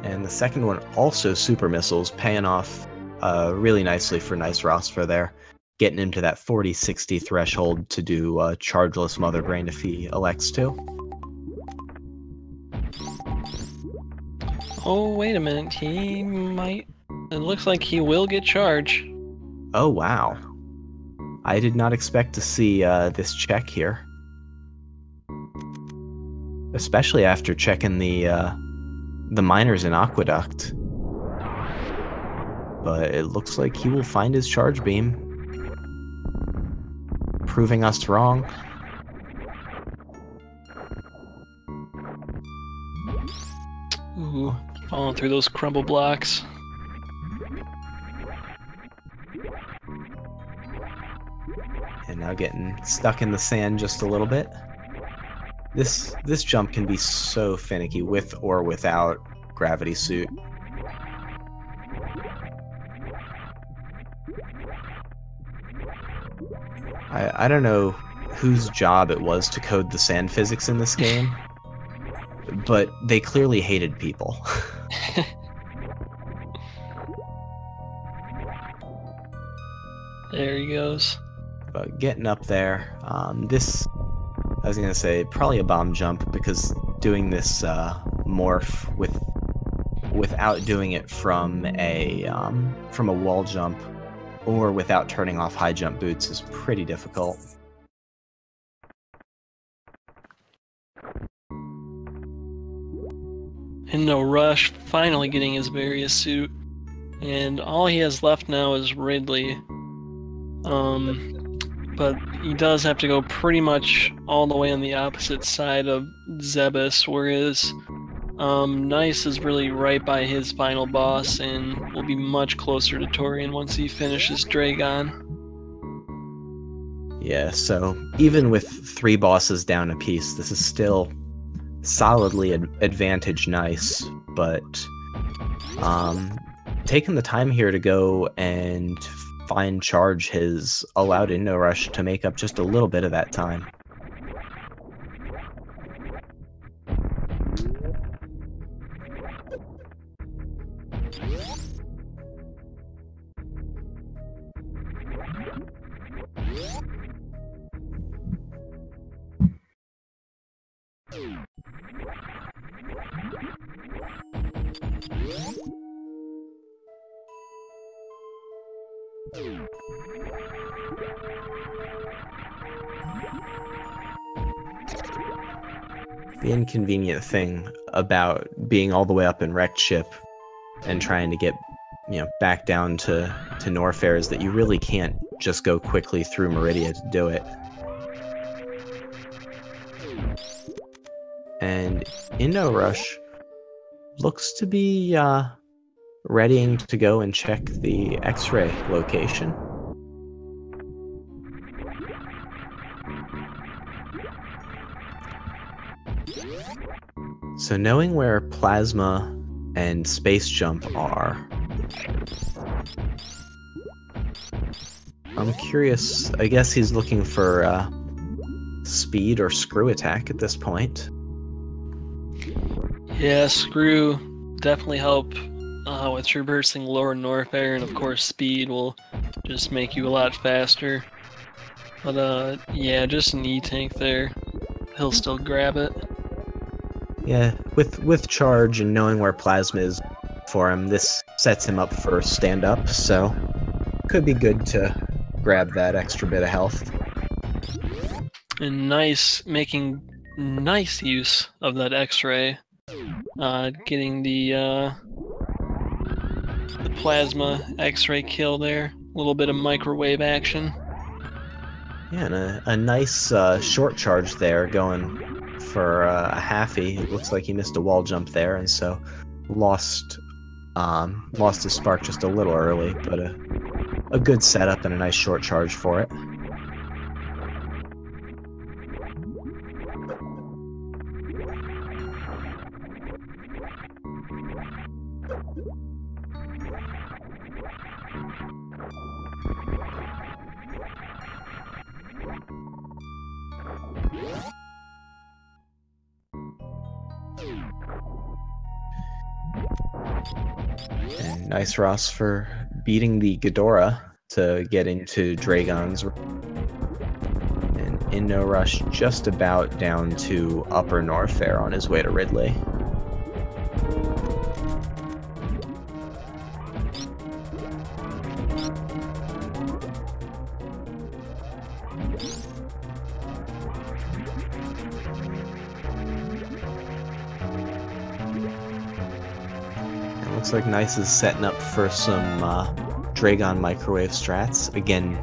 And the second one also super missiles, paying off really nicely for NeisRosver there, getting into that 40-60 threshold to do chargeless Mother Brain if he elects to. Oh, wait a minute, he might... It looks like he will get charge. Oh, wow. I did not expect to see this check here. Especially after checking the miners in Aqueduct. But it looks like he will find his charge beam, proving us wrong. Ooh, falling through those crumble blocks. And now getting stuck in the sand just a little bit. This jump can be so finicky with or without gravity suit. I don't know whose job it was to code the sand physics in this game, but they clearly hated people. There he goes. But getting up there, this, I was gonna say, probably a bomb jump, because doing this morph without doing it from a wall jump or without turning off high jump boots is pretty difficult. InNoRush finally getting his various suit, and all he has left now is Ridley. But he does have to go pretty much all the way on the opposite side of Zebus, whereas Neis is really right by his final boss and will be much closer to Torian once he finishes Dragon. Yeah, so even with 3 bosses down a piece, this is still solidly advantage Neis, but taking the time here to go and fine charge has allowed InNoRush to make up just a little bit of that time. The inconvenient thing about being all the way up in wrecked ship and trying to get, back down to Norfair is that you really can't just go quickly through Meridia to do it. And InNoRush looks to be readying to go and check the X-ray location. So knowing where Plasma and Space Jump are, I'm curious. I guess he's looking for speed or screw attack at this point. Yeah, screw definitely help with traversing lower Norfair, and of course speed will just make you a lot faster. But yeah, just an E-tank there. He'll still grab it. Yeah, with charge and knowing where Plasma is for him, this sets him up for stand-up, so could be good to grab that extra bit of health. And Neis making nice use of that X-ray, getting the Plasma X-ray kill there. A little bit of microwave action. Yeah, and a nice short charge there going for a halfie. It looks like he missed a wall jump there, and so lost his spark just a little early, but a good setup and a nice short charge for it. And NeisRosver beating the Ghidorah to get into Dragon's. And InNoRush just about down to Upper Norfair on his way to Ridley. Looks like Neis is setting up for some Dragon microwave strats. Again,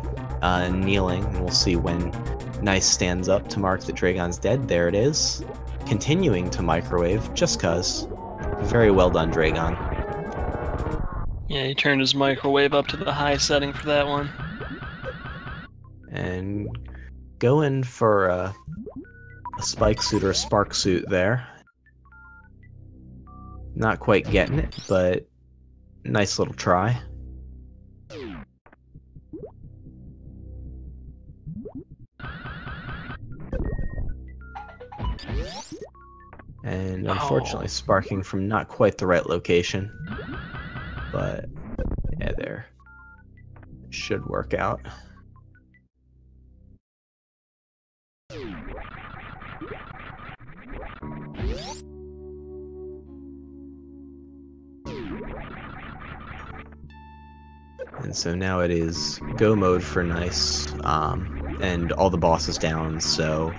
kneeling, and we'll see when Neis stands up to mark that Dragon's dead. There it is. Continuing to microwave, just cuz. Very well done, Dragon. Yeah, he turned his microwave up to the high setting for that one. And going for a spike suit or a spark suit there. Not quite getting it, but nice little try. And unfortunately sparking from not quite the right location. But yeah, there. Should work out. And so now it is go mode for Nice, and all the bosses down, so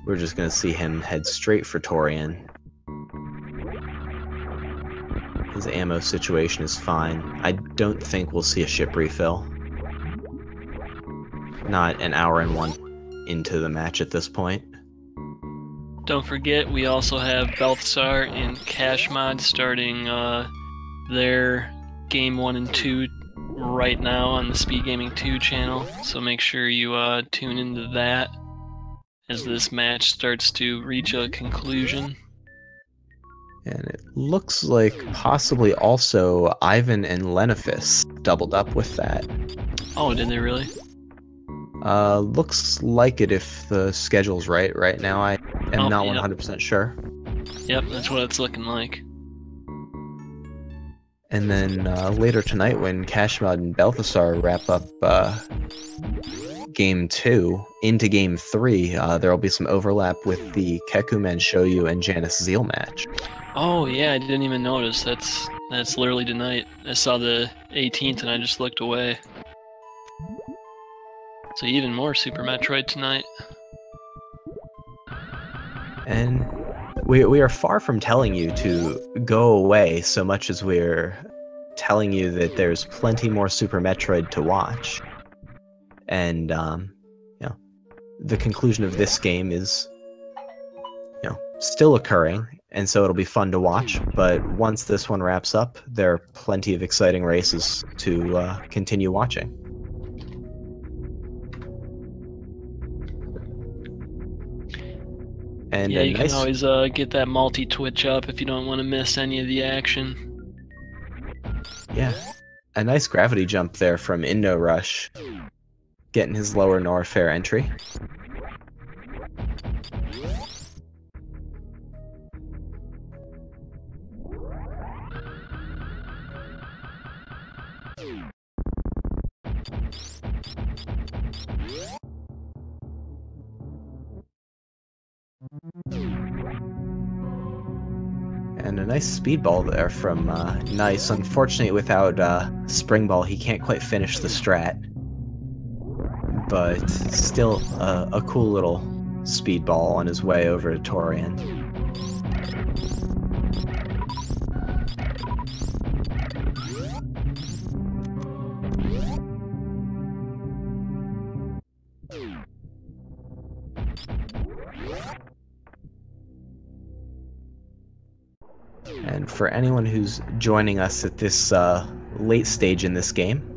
we're just going to see him head straight for Torian. His ammo situation is fine. I don't think we'll see a ship refill. Not an hour and one into the match at this point. Don't forget, we also have Balthasar and Cashmod starting their Game 1 and 2 right now on the Speed Gaming 2 channel, so make sure you tune into that as this match starts to reach a conclusion. And it looks like possibly also Ivan and Lenifis doubled up with that. Oh, did they really? Looks like it if the schedule's right now. I am not 100% sure. Yep, that's what it's looking like. And then later tonight when Cashmod and Balthasar wrap up Game 2 into Game 3, there will be some overlap with the Kekumen Shoyu and Janice Zeal match. Oh yeah, I didn't even notice. That's literally tonight. I saw the 18th and I just looked away. So even more Super Metroid tonight. And we are far from telling you to go away so much as we're telling you that there's plenty more Super Metroid to watch. And, you know, the conclusion of this game is, you know, still occurring, and so it'll be fun to watch. But once this one wraps up, there are plenty of exciting races to continue watching. And yeah, you can always get that multi-Twitch up if you don't want to miss any of the action. Yeah, a nice gravity jump there from InNoRush, getting his lower Norfair entry. And a nice speedball there from Nice. Unfortunately, without spring ball, he can't quite finish the strat. But still a cool little speedball on his way over to Torian. And for anyone who's joining us at this late stage in this game,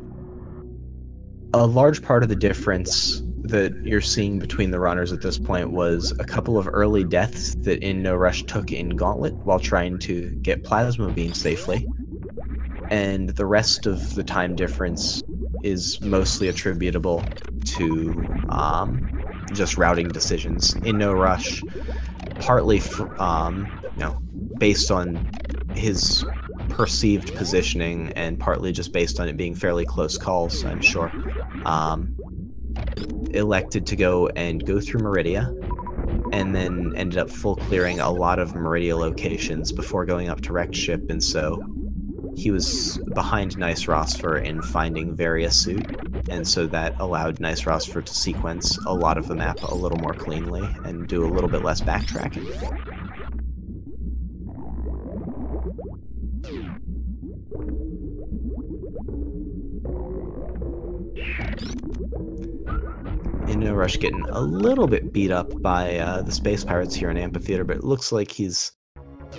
a large part of the difference that you're seeing between the runners at this point was a couple of early deaths that InNoRush took in Gauntlet while trying to get Plasma Beam safely. And the rest of the time difference is mostly attributable to just routing decisions. InNoRush, partly you know, based on his perceived positioning and partly just based on it being fairly close calls, I'm sure, elected to go through Meridia and then ended up full clearing a lot of Meridia locations before going up to Wrecked Ship, and so he was behind NeisRosver in finding Varia Suit, and so that allowed NeisRosver to sequence a lot of the map a little more cleanly and do a little bit less backtracking. InNoRush getting a little bit beat up by the Space Pirates here in Amphitheater, but it looks like he's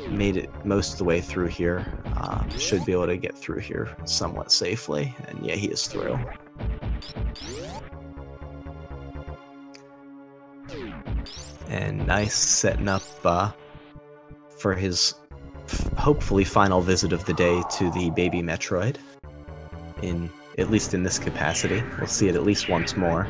made it most of the way through here. Should be able to get through here somewhat safely, and yeah, he is through. And Nice setting up for his hopefully final visit of the day to the Baby Metroid, at least in this capacity. We'll see it at least once more.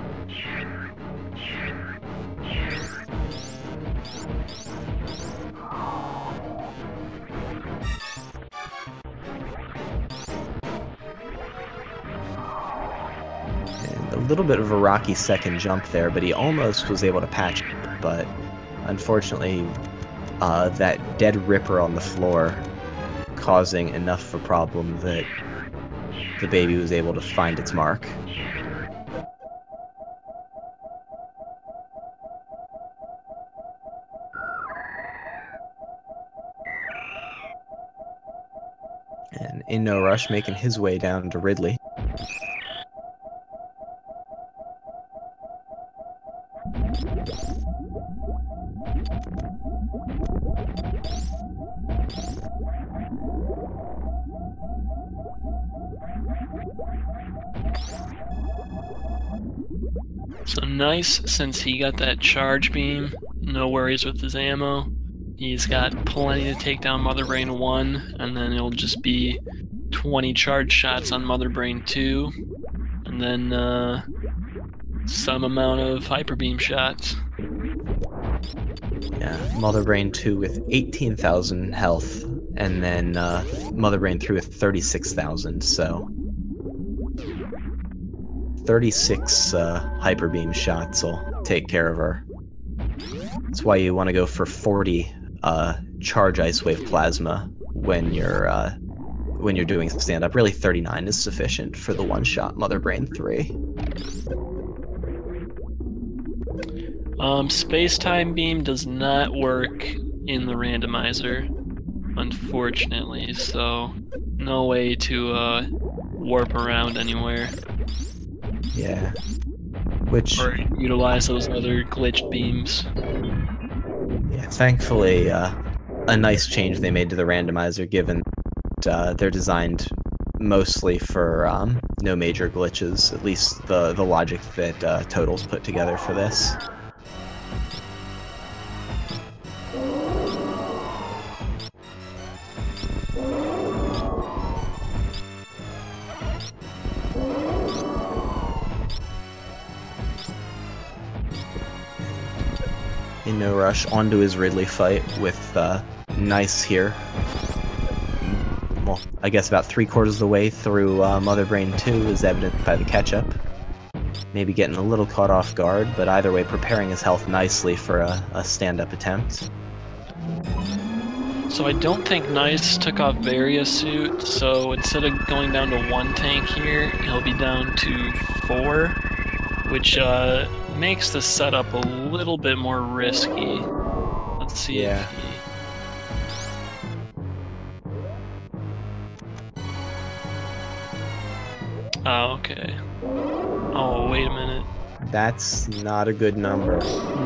little bit of a rocky second jump there, but he almost was able to patch it. But unfortunately, that dead ripper on the floor causing enough of a problem that the baby was able to find its mark. And InNoRush making his way down to Ridley. So Nice, since he got that charge beam, no worries with his ammo. He's got plenty to take down Mother Brain 1, and then it'll just be 20 charge shots on Mother Brain 2, and then some amount of Hyper Beam shots. Yeah, Mother Brain 2 with 18,000 health, and then Mother Brain 3 with 36,000, so 36 Hyper Beam shots will take care of her. That's why you want to go for 40 charge Ice Wave Plasma when you're doing stand-up. Really, 39 is sufficient for the one-shot Mother Brain 3. Space-Time Beam does not work in the randomizer, unfortunately, so no way to warp around anywhere. Yeah. Which... Or utilize those other glitched beams. Yeah, thankfully, a nice change they made to the randomizer, given that they're designed mostly for no major glitches, at least the logic that Total's put together for this. InNoRush onto his Ridley fight with Nice here. Well, I guess about 3/4 of the way through Mother Brain 2, as evident by the catch-up. Maybe getting a little caught off guard, but either way preparing his health nicely for a stand-up attempt. So I don't think Nice took off Varia suit, so instead of going down to 1 tank here, he'll be down to 4, which makes the setup a little bit more risky. Let's see if he... Oh, okay. Oh, wait a minute. That's not a good number.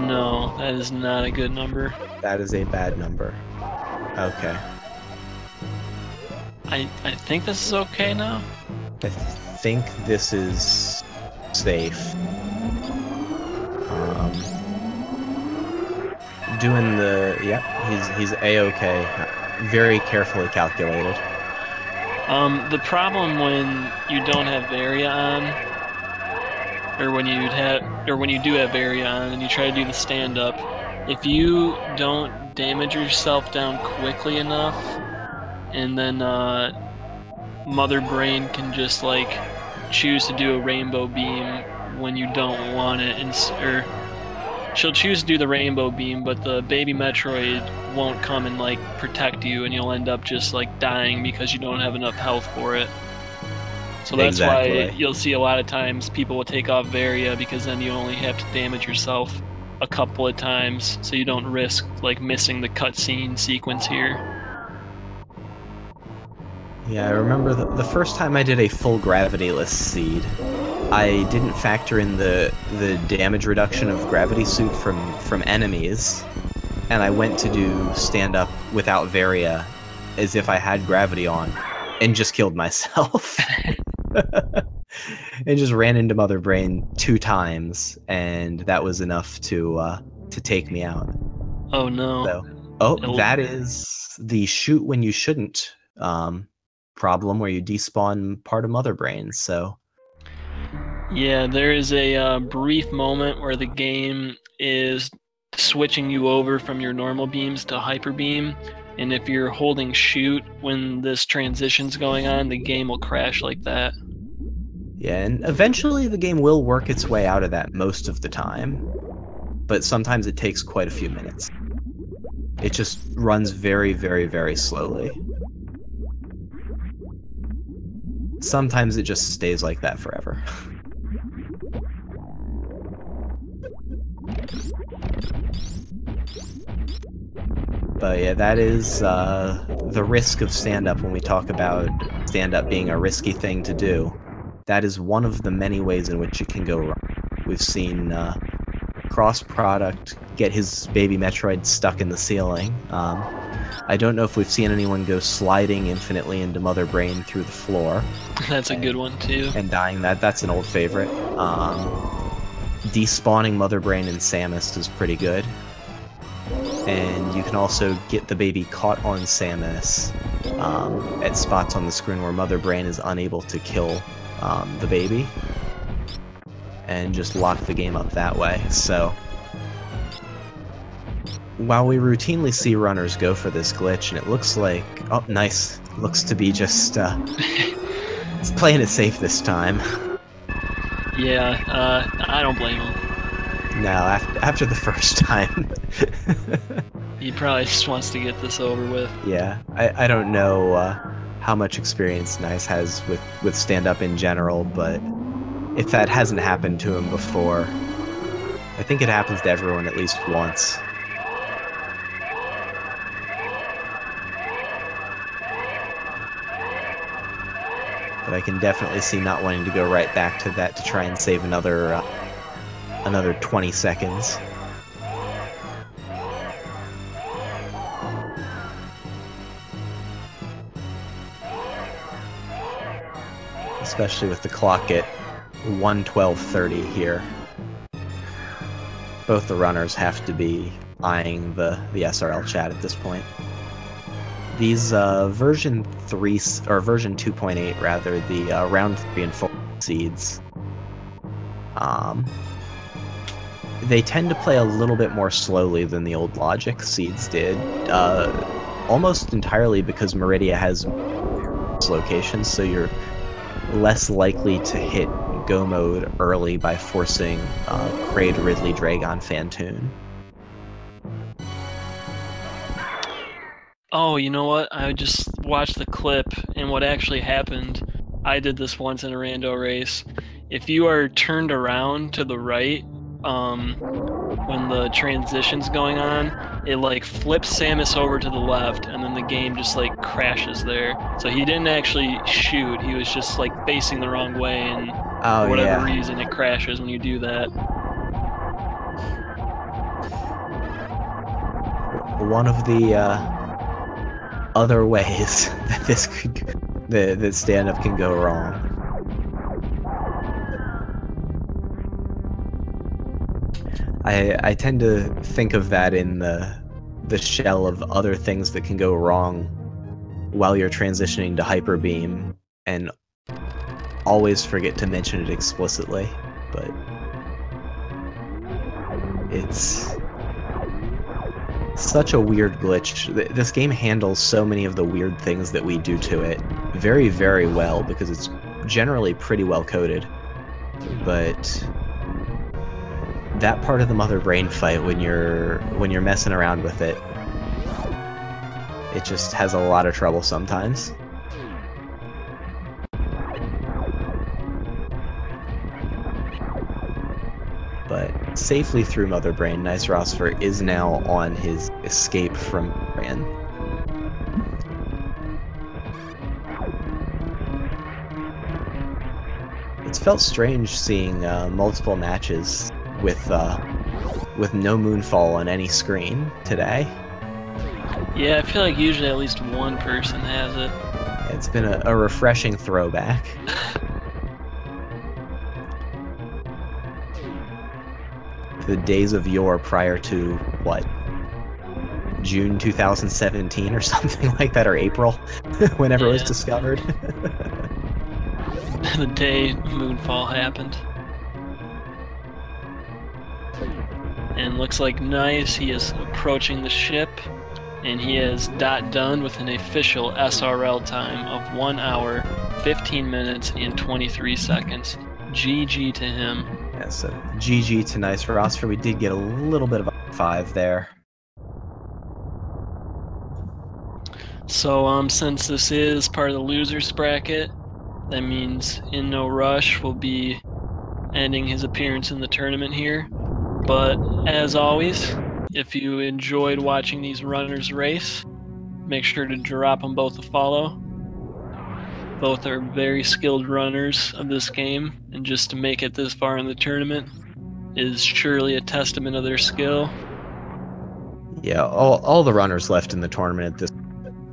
No, that is not a good number. That is a bad number. Okay. I think this is okay now? I think this is safe. Doing the... Yep, he's A-okay. Very carefully calculated. The problem when you don't have Varia on, or when you do have Varia on and you try to do the stand-up, if you don't damage yourself down quickly enough, and then Mother Brain can just like choose to do a rainbow beam when you don't want it, or she'll choose to do the rainbow beam, but the baby Metroid won't come and like protect you, and you'll end up just like dying because you don't have enough health for it. So that's why you'll see a lot of times people will take off Varia, because then you only have to damage yourself a couple of times, so you don't risk like missing the cutscene sequence here. Yeah, I remember the first time I did a full gravity-less seed, I didn't factor in the damage reduction of gravity suit from enemies, and I went to do stand-up without Varia as if I had gravity on, and just killed myself. And just ran into Mother Brain 2 times, and that was enough to take me out. Oh no. So, that is the shoot when you shouldn't problem, where you despawn part of Mother Brain, so... Yeah, there is a brief moment where the game is switching you over from your normal beams to Hyper Beam, and if you're holding shoot when this transition's going on, the game will crash like that. Yeah, and eventually the game will work its way out of that most of the time, but sometimes it takes quite a few minutes. It just runs very, very, very slowly. Sometimes it just stays like that forever. But yeah, that is the risk of stand-up when we talk about stand-up being a risky thing to do. That is one of the many ways in which it can go wrong. We've seen Cross-Product get his baby Metroid stuck in the ceiling. I don't know if we've seen anyone go sliding infinitely into Mother Brain through the floor. That's a good one, too. And dying. That's an old favorite. Despawning Mother Brain in Samus is pretty good. And you can also get the baby caught on Samus at spots on the screen where Mother Brain is unable to kill the baby, and just lock the game up that way. So while we routinely see runners go for this glitch, and it looks like, oh, nice, looks to be just it's playing it safe this time. Yeah, I don't blame him. No, after the first time. He probably just wants to get this over with. Yeah, I don't know how much experience Nice has with stand-up in general, but if that hasn't happened to him before, I think it happens to everyone at least once. But I can definitely see not wanting to go right back to that to try and save another 20 seconds. Especially with the clock at 1:12:30 here. Both the runners have to be eyeing the SRL chat at this point. These version 3 or version 2.8 rather, the round 3 and 4 seeds, they tend to play a little bit more slowly than the old Logic seeds did, almost entirely because Meridia has locations, so you're less likely to hit go mode early by forcing Kraid, Ridley, Dragon, Fantoon. Oh, you know what? I just watched the clip, and what actually happened, I did this once in a rando race. If you are turned around to the right, when the transition's going on, it like flips Samus over to the left, and then the game just like crashes there. So he didn't actually shoot, he was just like facing the wrong way, and for whatever reason it crashes when you do that. One of the other ways that this that stand-up can go wrong. I tend to think of that in the shell of other things that can go wrong while you're transitioning to Hyper Beam, and always forget to mention it explicitly, but it's such a weird glitch. This game handles so many of the weird things that we do to it very, very well, because it's generally pretty well coded. But that part of the Mother Brain fight, when you're messing around with it, it just has a lot of trouble sometimes. But safely through Mother Brain, NeisRosver is now on his escape from Brain. It's felt strange seeing multiple matches with no Moonfall on any screen today. Yeah, I feel like usually at least one person has it. It's been a refreshing throwback. The days of yore prior to, what, June 2017 or something like that, or April, whenever it was discovered. The day Moonfall happened. And looks like Nice, he is approaching the ship, and he is done with an official SRL time of 1 hour, 15 minutes and 23 seconds. GG to him. Yeah, so GG to NeisRosver. We did get a little bit of a 5 there. So since this is part of the losers bracket, that means InNoRush will be ending his appearance in the tournament here. But as always, if you enjoyed watching these runners race, make sure to drop them both a follow. Both are very skilled runners of this game, and just to make it this far in the tournament is surely a testament of their skill. Yeah, all the runners left in the tournament at this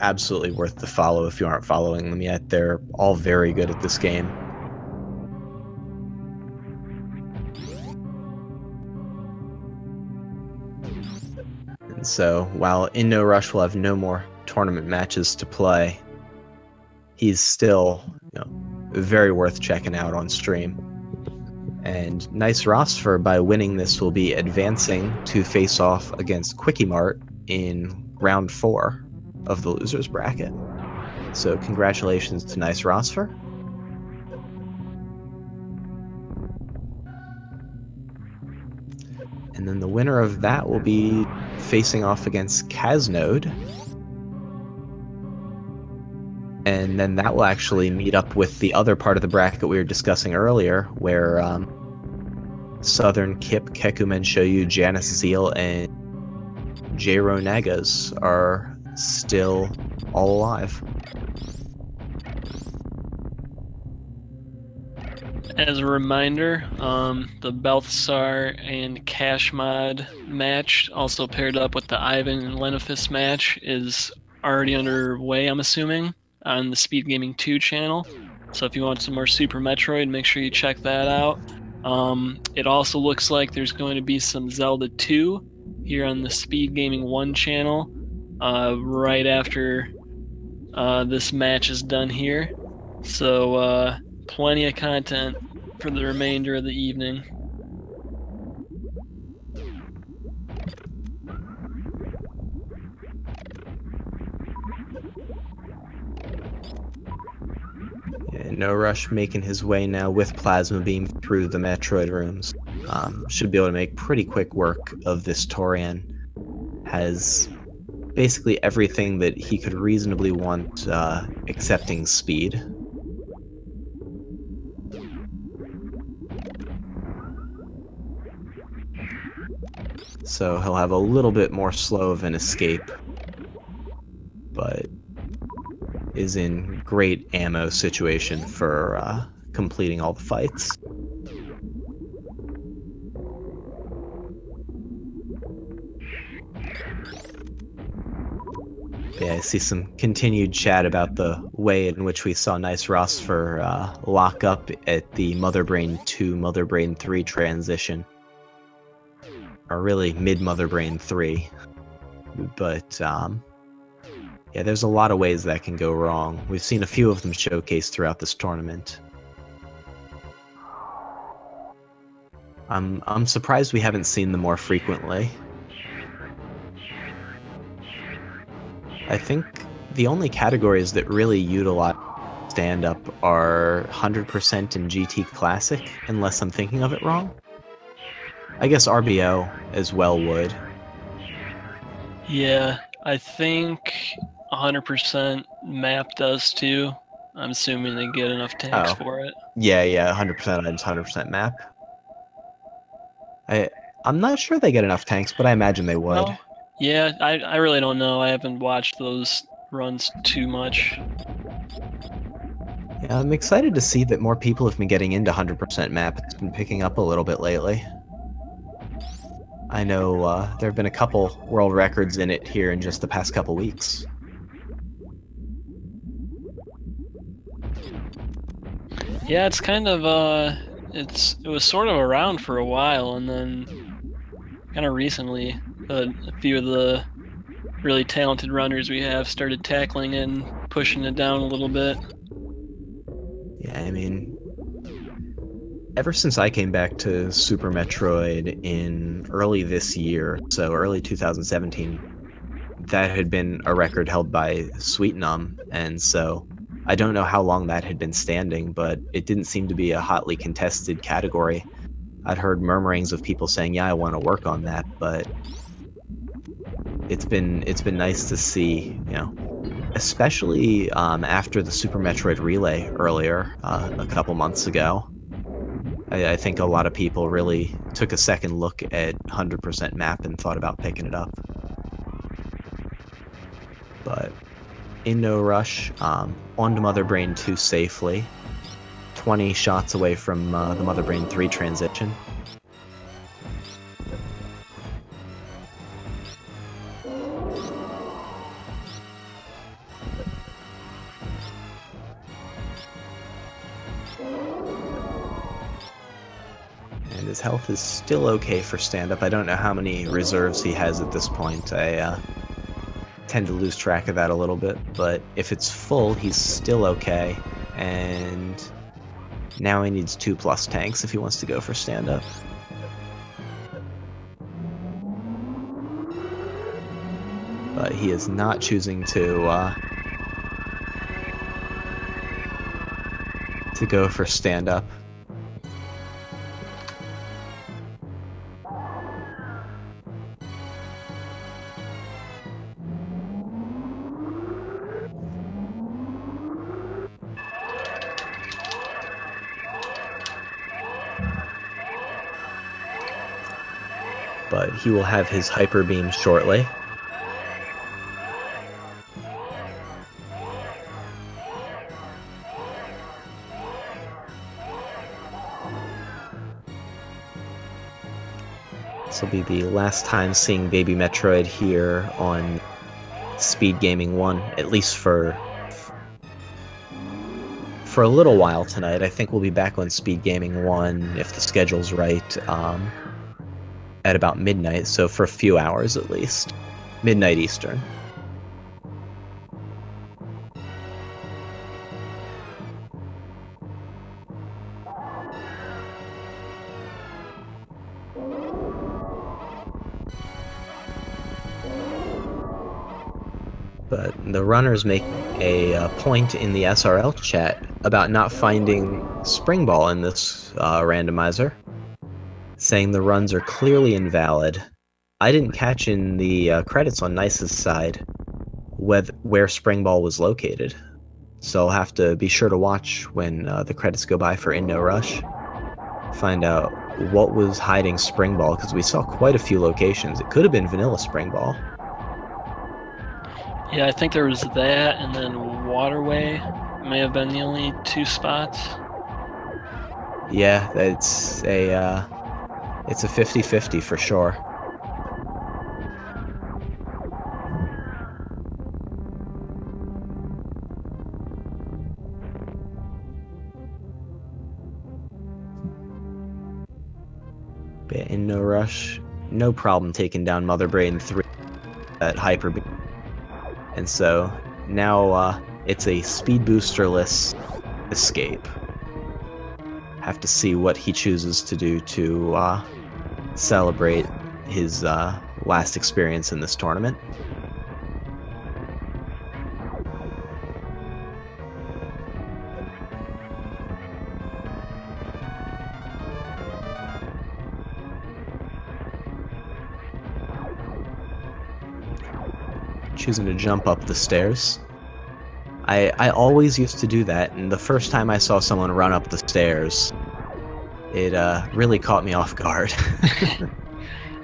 absolutely worth the follow if you aren't following them yet. They're all very good at this game. And so while InNoRush will have no more tournament matches to play, he's still, very worth checking out on stream. And NeisRosver, by winning this, will be advancing to face off against QuickieMart in round 4 of the losers bracket. So congratulations to NeisRosver. And then the winner of that will be facing off against Kaznode. And then that will actually meet up with the other part of the bracket we were discussing earlier, where Southern Kip, Kekumen Shoyu, Janice Zeal, and J-Ro Nagas are still all alive. As a reminder, the Balthasar and Cashmod match, also paired up with the Ivan and Lenifis match, is already underway, I'm assuming, on the Speed Gaming 2 channel. So if you want some more Super Metroid, make sure you check that out. It also looks like there's going to be some Zelda 2 here on the Speed Gaming 1 channel right after this match is done here. So plenty of content for the remainder of the evening. InNoRush making his way now with Plasma Beam through the Metroid rooms. Should be able to make pretty quick work of this Torian. Has basically everything that he could reasonably want, excepting speed. So he'll have a little bit more slow of an escape, but is in great ammo situation for completing all the fights. Yeah, I see some continued chat about the way in which we saw NeisRosver lock up at the Mother Brain 2, Mother Brain 3 transition. Or really, mid-Mother Brain 3. But, yeah, there's a lot of ways that can go wrong. We've seen a few of them showcased throughout this tournament. I'm surprised we haven't seen them more frequently. I think the only categories that really utilize stand-up are 100% and GT Classic, unless I'm thinking of it wrong. I guess RBO as well would. Yeah, I think 100% map does too. I'm assuming they get enough tanks for it. Yeah, 100% and 100% map. I'm not sure they get enough tanks, but I imagine they would. Oh, yeah, I really don't know. I haven't watched those runs too much. Yeah, I'm excited to see that more people have been getting into 100% map. It's been picking up a little bit lately. I know there have been a couple world records in it here in just the past couple weeks. Yeah, it's kind of it was sort of around for a while, and then kind of recently a few of the really talented runners we have started tackling it and pushing it down a little bit. Yeah, I mean, ever since I came back to Super Metroid in early this year, so early 2017, that had been a record held by Sweetnum, and so I don't know how long that had been standing, but it didn't seem to be a hotly contested category. I'd heard murmurings of people saying, yeah, I want to work on that, but it's been nice to see, you know, especially after the Super Metroid Relay earlier, a couple months ago. I think a lot of people really took a second look at 100% map and thought about picking it up. But InNoRush, onto Mother Brain 2 safely. 20 shots away from the Mother Brain 3 transition. And his health is still okay for stand-up. I don't know how many reserves he has at this point. I tend to lose track of that a little bit, but if it's full, he's still okay. And now he needs 2+ tanks if he wants to go for stand-up. But he is not choosing to go for stand-up. But he will have his Hyper Beam shortly. This will be the last time seeing Baby Metroid here on Speed Gaming 1, at least for a little while tonight. I think we'll be back on Speed Gaming 1, if the schedule's right, at about midnight, so for a few hours at least. Midnight Eastern. But the runners make a point in the SRL chat about not finding Spring Ball in this randomizer, saying the runs are clearly invalid. I didn't catch in the credits on Nice's side where Spring Ball was located, so I'll have to be sure to watch when the credits go by for InNoRush. Find out what was hiding Spring Ball, because we saw quite a few locations. It could have been Vanilla Spring Ball. Yeah, I think there was that, and then Waterway may have been the only 2 spots. Yeah, it's a 50-50 for sure. But InNoRush, no problem taking down Mother Brain 3 at Hyper Beam. And so now it's a speed boosterless escape. Have to see what he chooses to do to celebrate his last experience in this tournament. Choosing to jump up the stairs. I always used to do that, and the first time I saw someone run up the stairs, it really caught me off guard.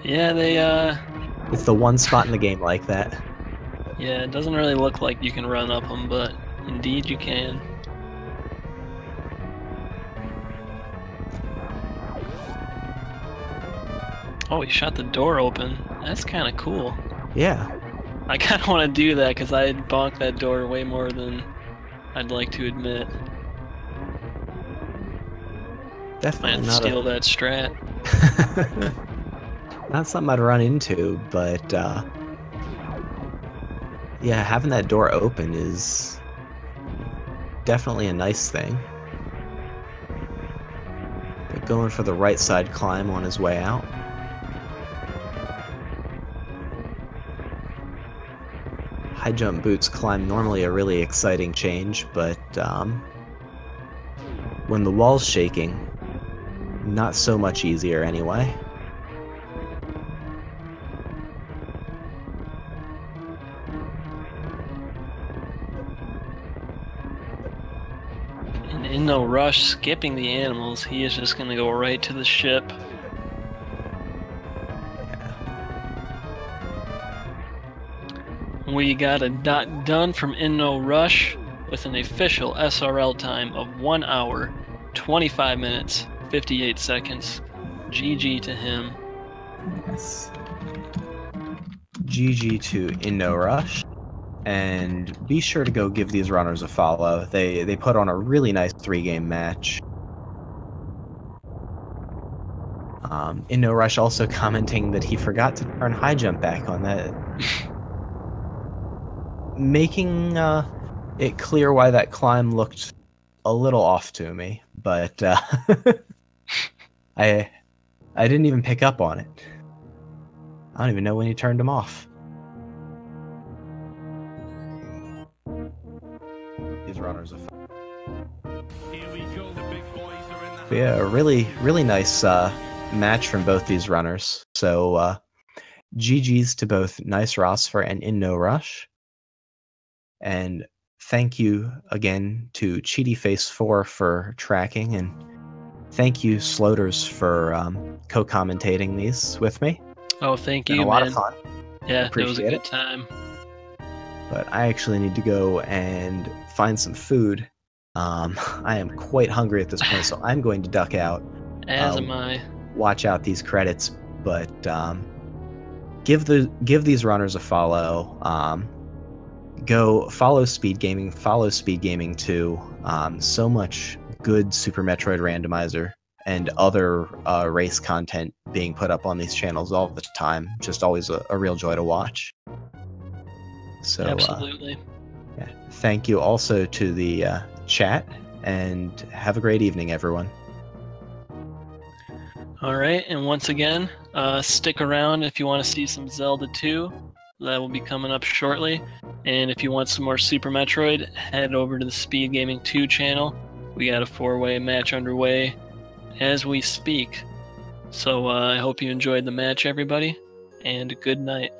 Yeah, it's the one spot in the game like that. Yeah, it doesn't really look like you can run up them, but indeed you can. Oh, he shot the door open. That's kind of cool. Yeah. I kind of want to do that because I bonked that door way more than I'd like to admit. Definitely not steal that strat. Not something I'd run into, but yeah, having that door open is definitely a nice thing. But going for the right side climb on his way out. high jump boots climb normally a really exciting change, but when the wall's shaking, not so much easier anyway. And InNoRush skipping the animals, he is just going to go right to the ship. We got a dot done from InNoRush with an official SRL time of 1 hour, 25 minutes, 58 seconds. GG to him. Yes. GG to InNoRush. And be sure to go give these runners a follow. They put on a really nice 3-game match. InNoRush also commenting that he forgot to turn high jump back on that. Making it clear why that climb looked a little off to me, but I didn't even pick up on it. I don't even know when he turned them off. These runners are fun. Here we go, the big boys are in the But yeah, a really nice match from both these runners. So GG's to both NeisRosver and InNoRush. And thank you again to CheatyFace4 for tracking, and thank you Sloters for co-commentating these with me. Oh, thank Been you, a lot man. of fun. Yeah, it was a Appreciate good it. time. But I actually need to go and find some food. I am quite hungry at this point, so I'm going to duck out. As am I. Watch out these credits, but give these runners a follow. Go follow Speed Gaming, follow Speed Gaming 2. So much good Super Metroid Randomizer and other race content being put up on these channels all the time. Just always a real joy to watch. So Absolutely. yeah. Thank you also to the chat, and have a great evening, everyone. All right, and once again, stick around if you want to see some Zelda 2. That will be coming up shortly. And if you want some more Super Metroid, head over to the Speed Gaming 2 channel. We got a 4-way match underway as we speak. So I hope you enjoyed the match, everybody, and good night.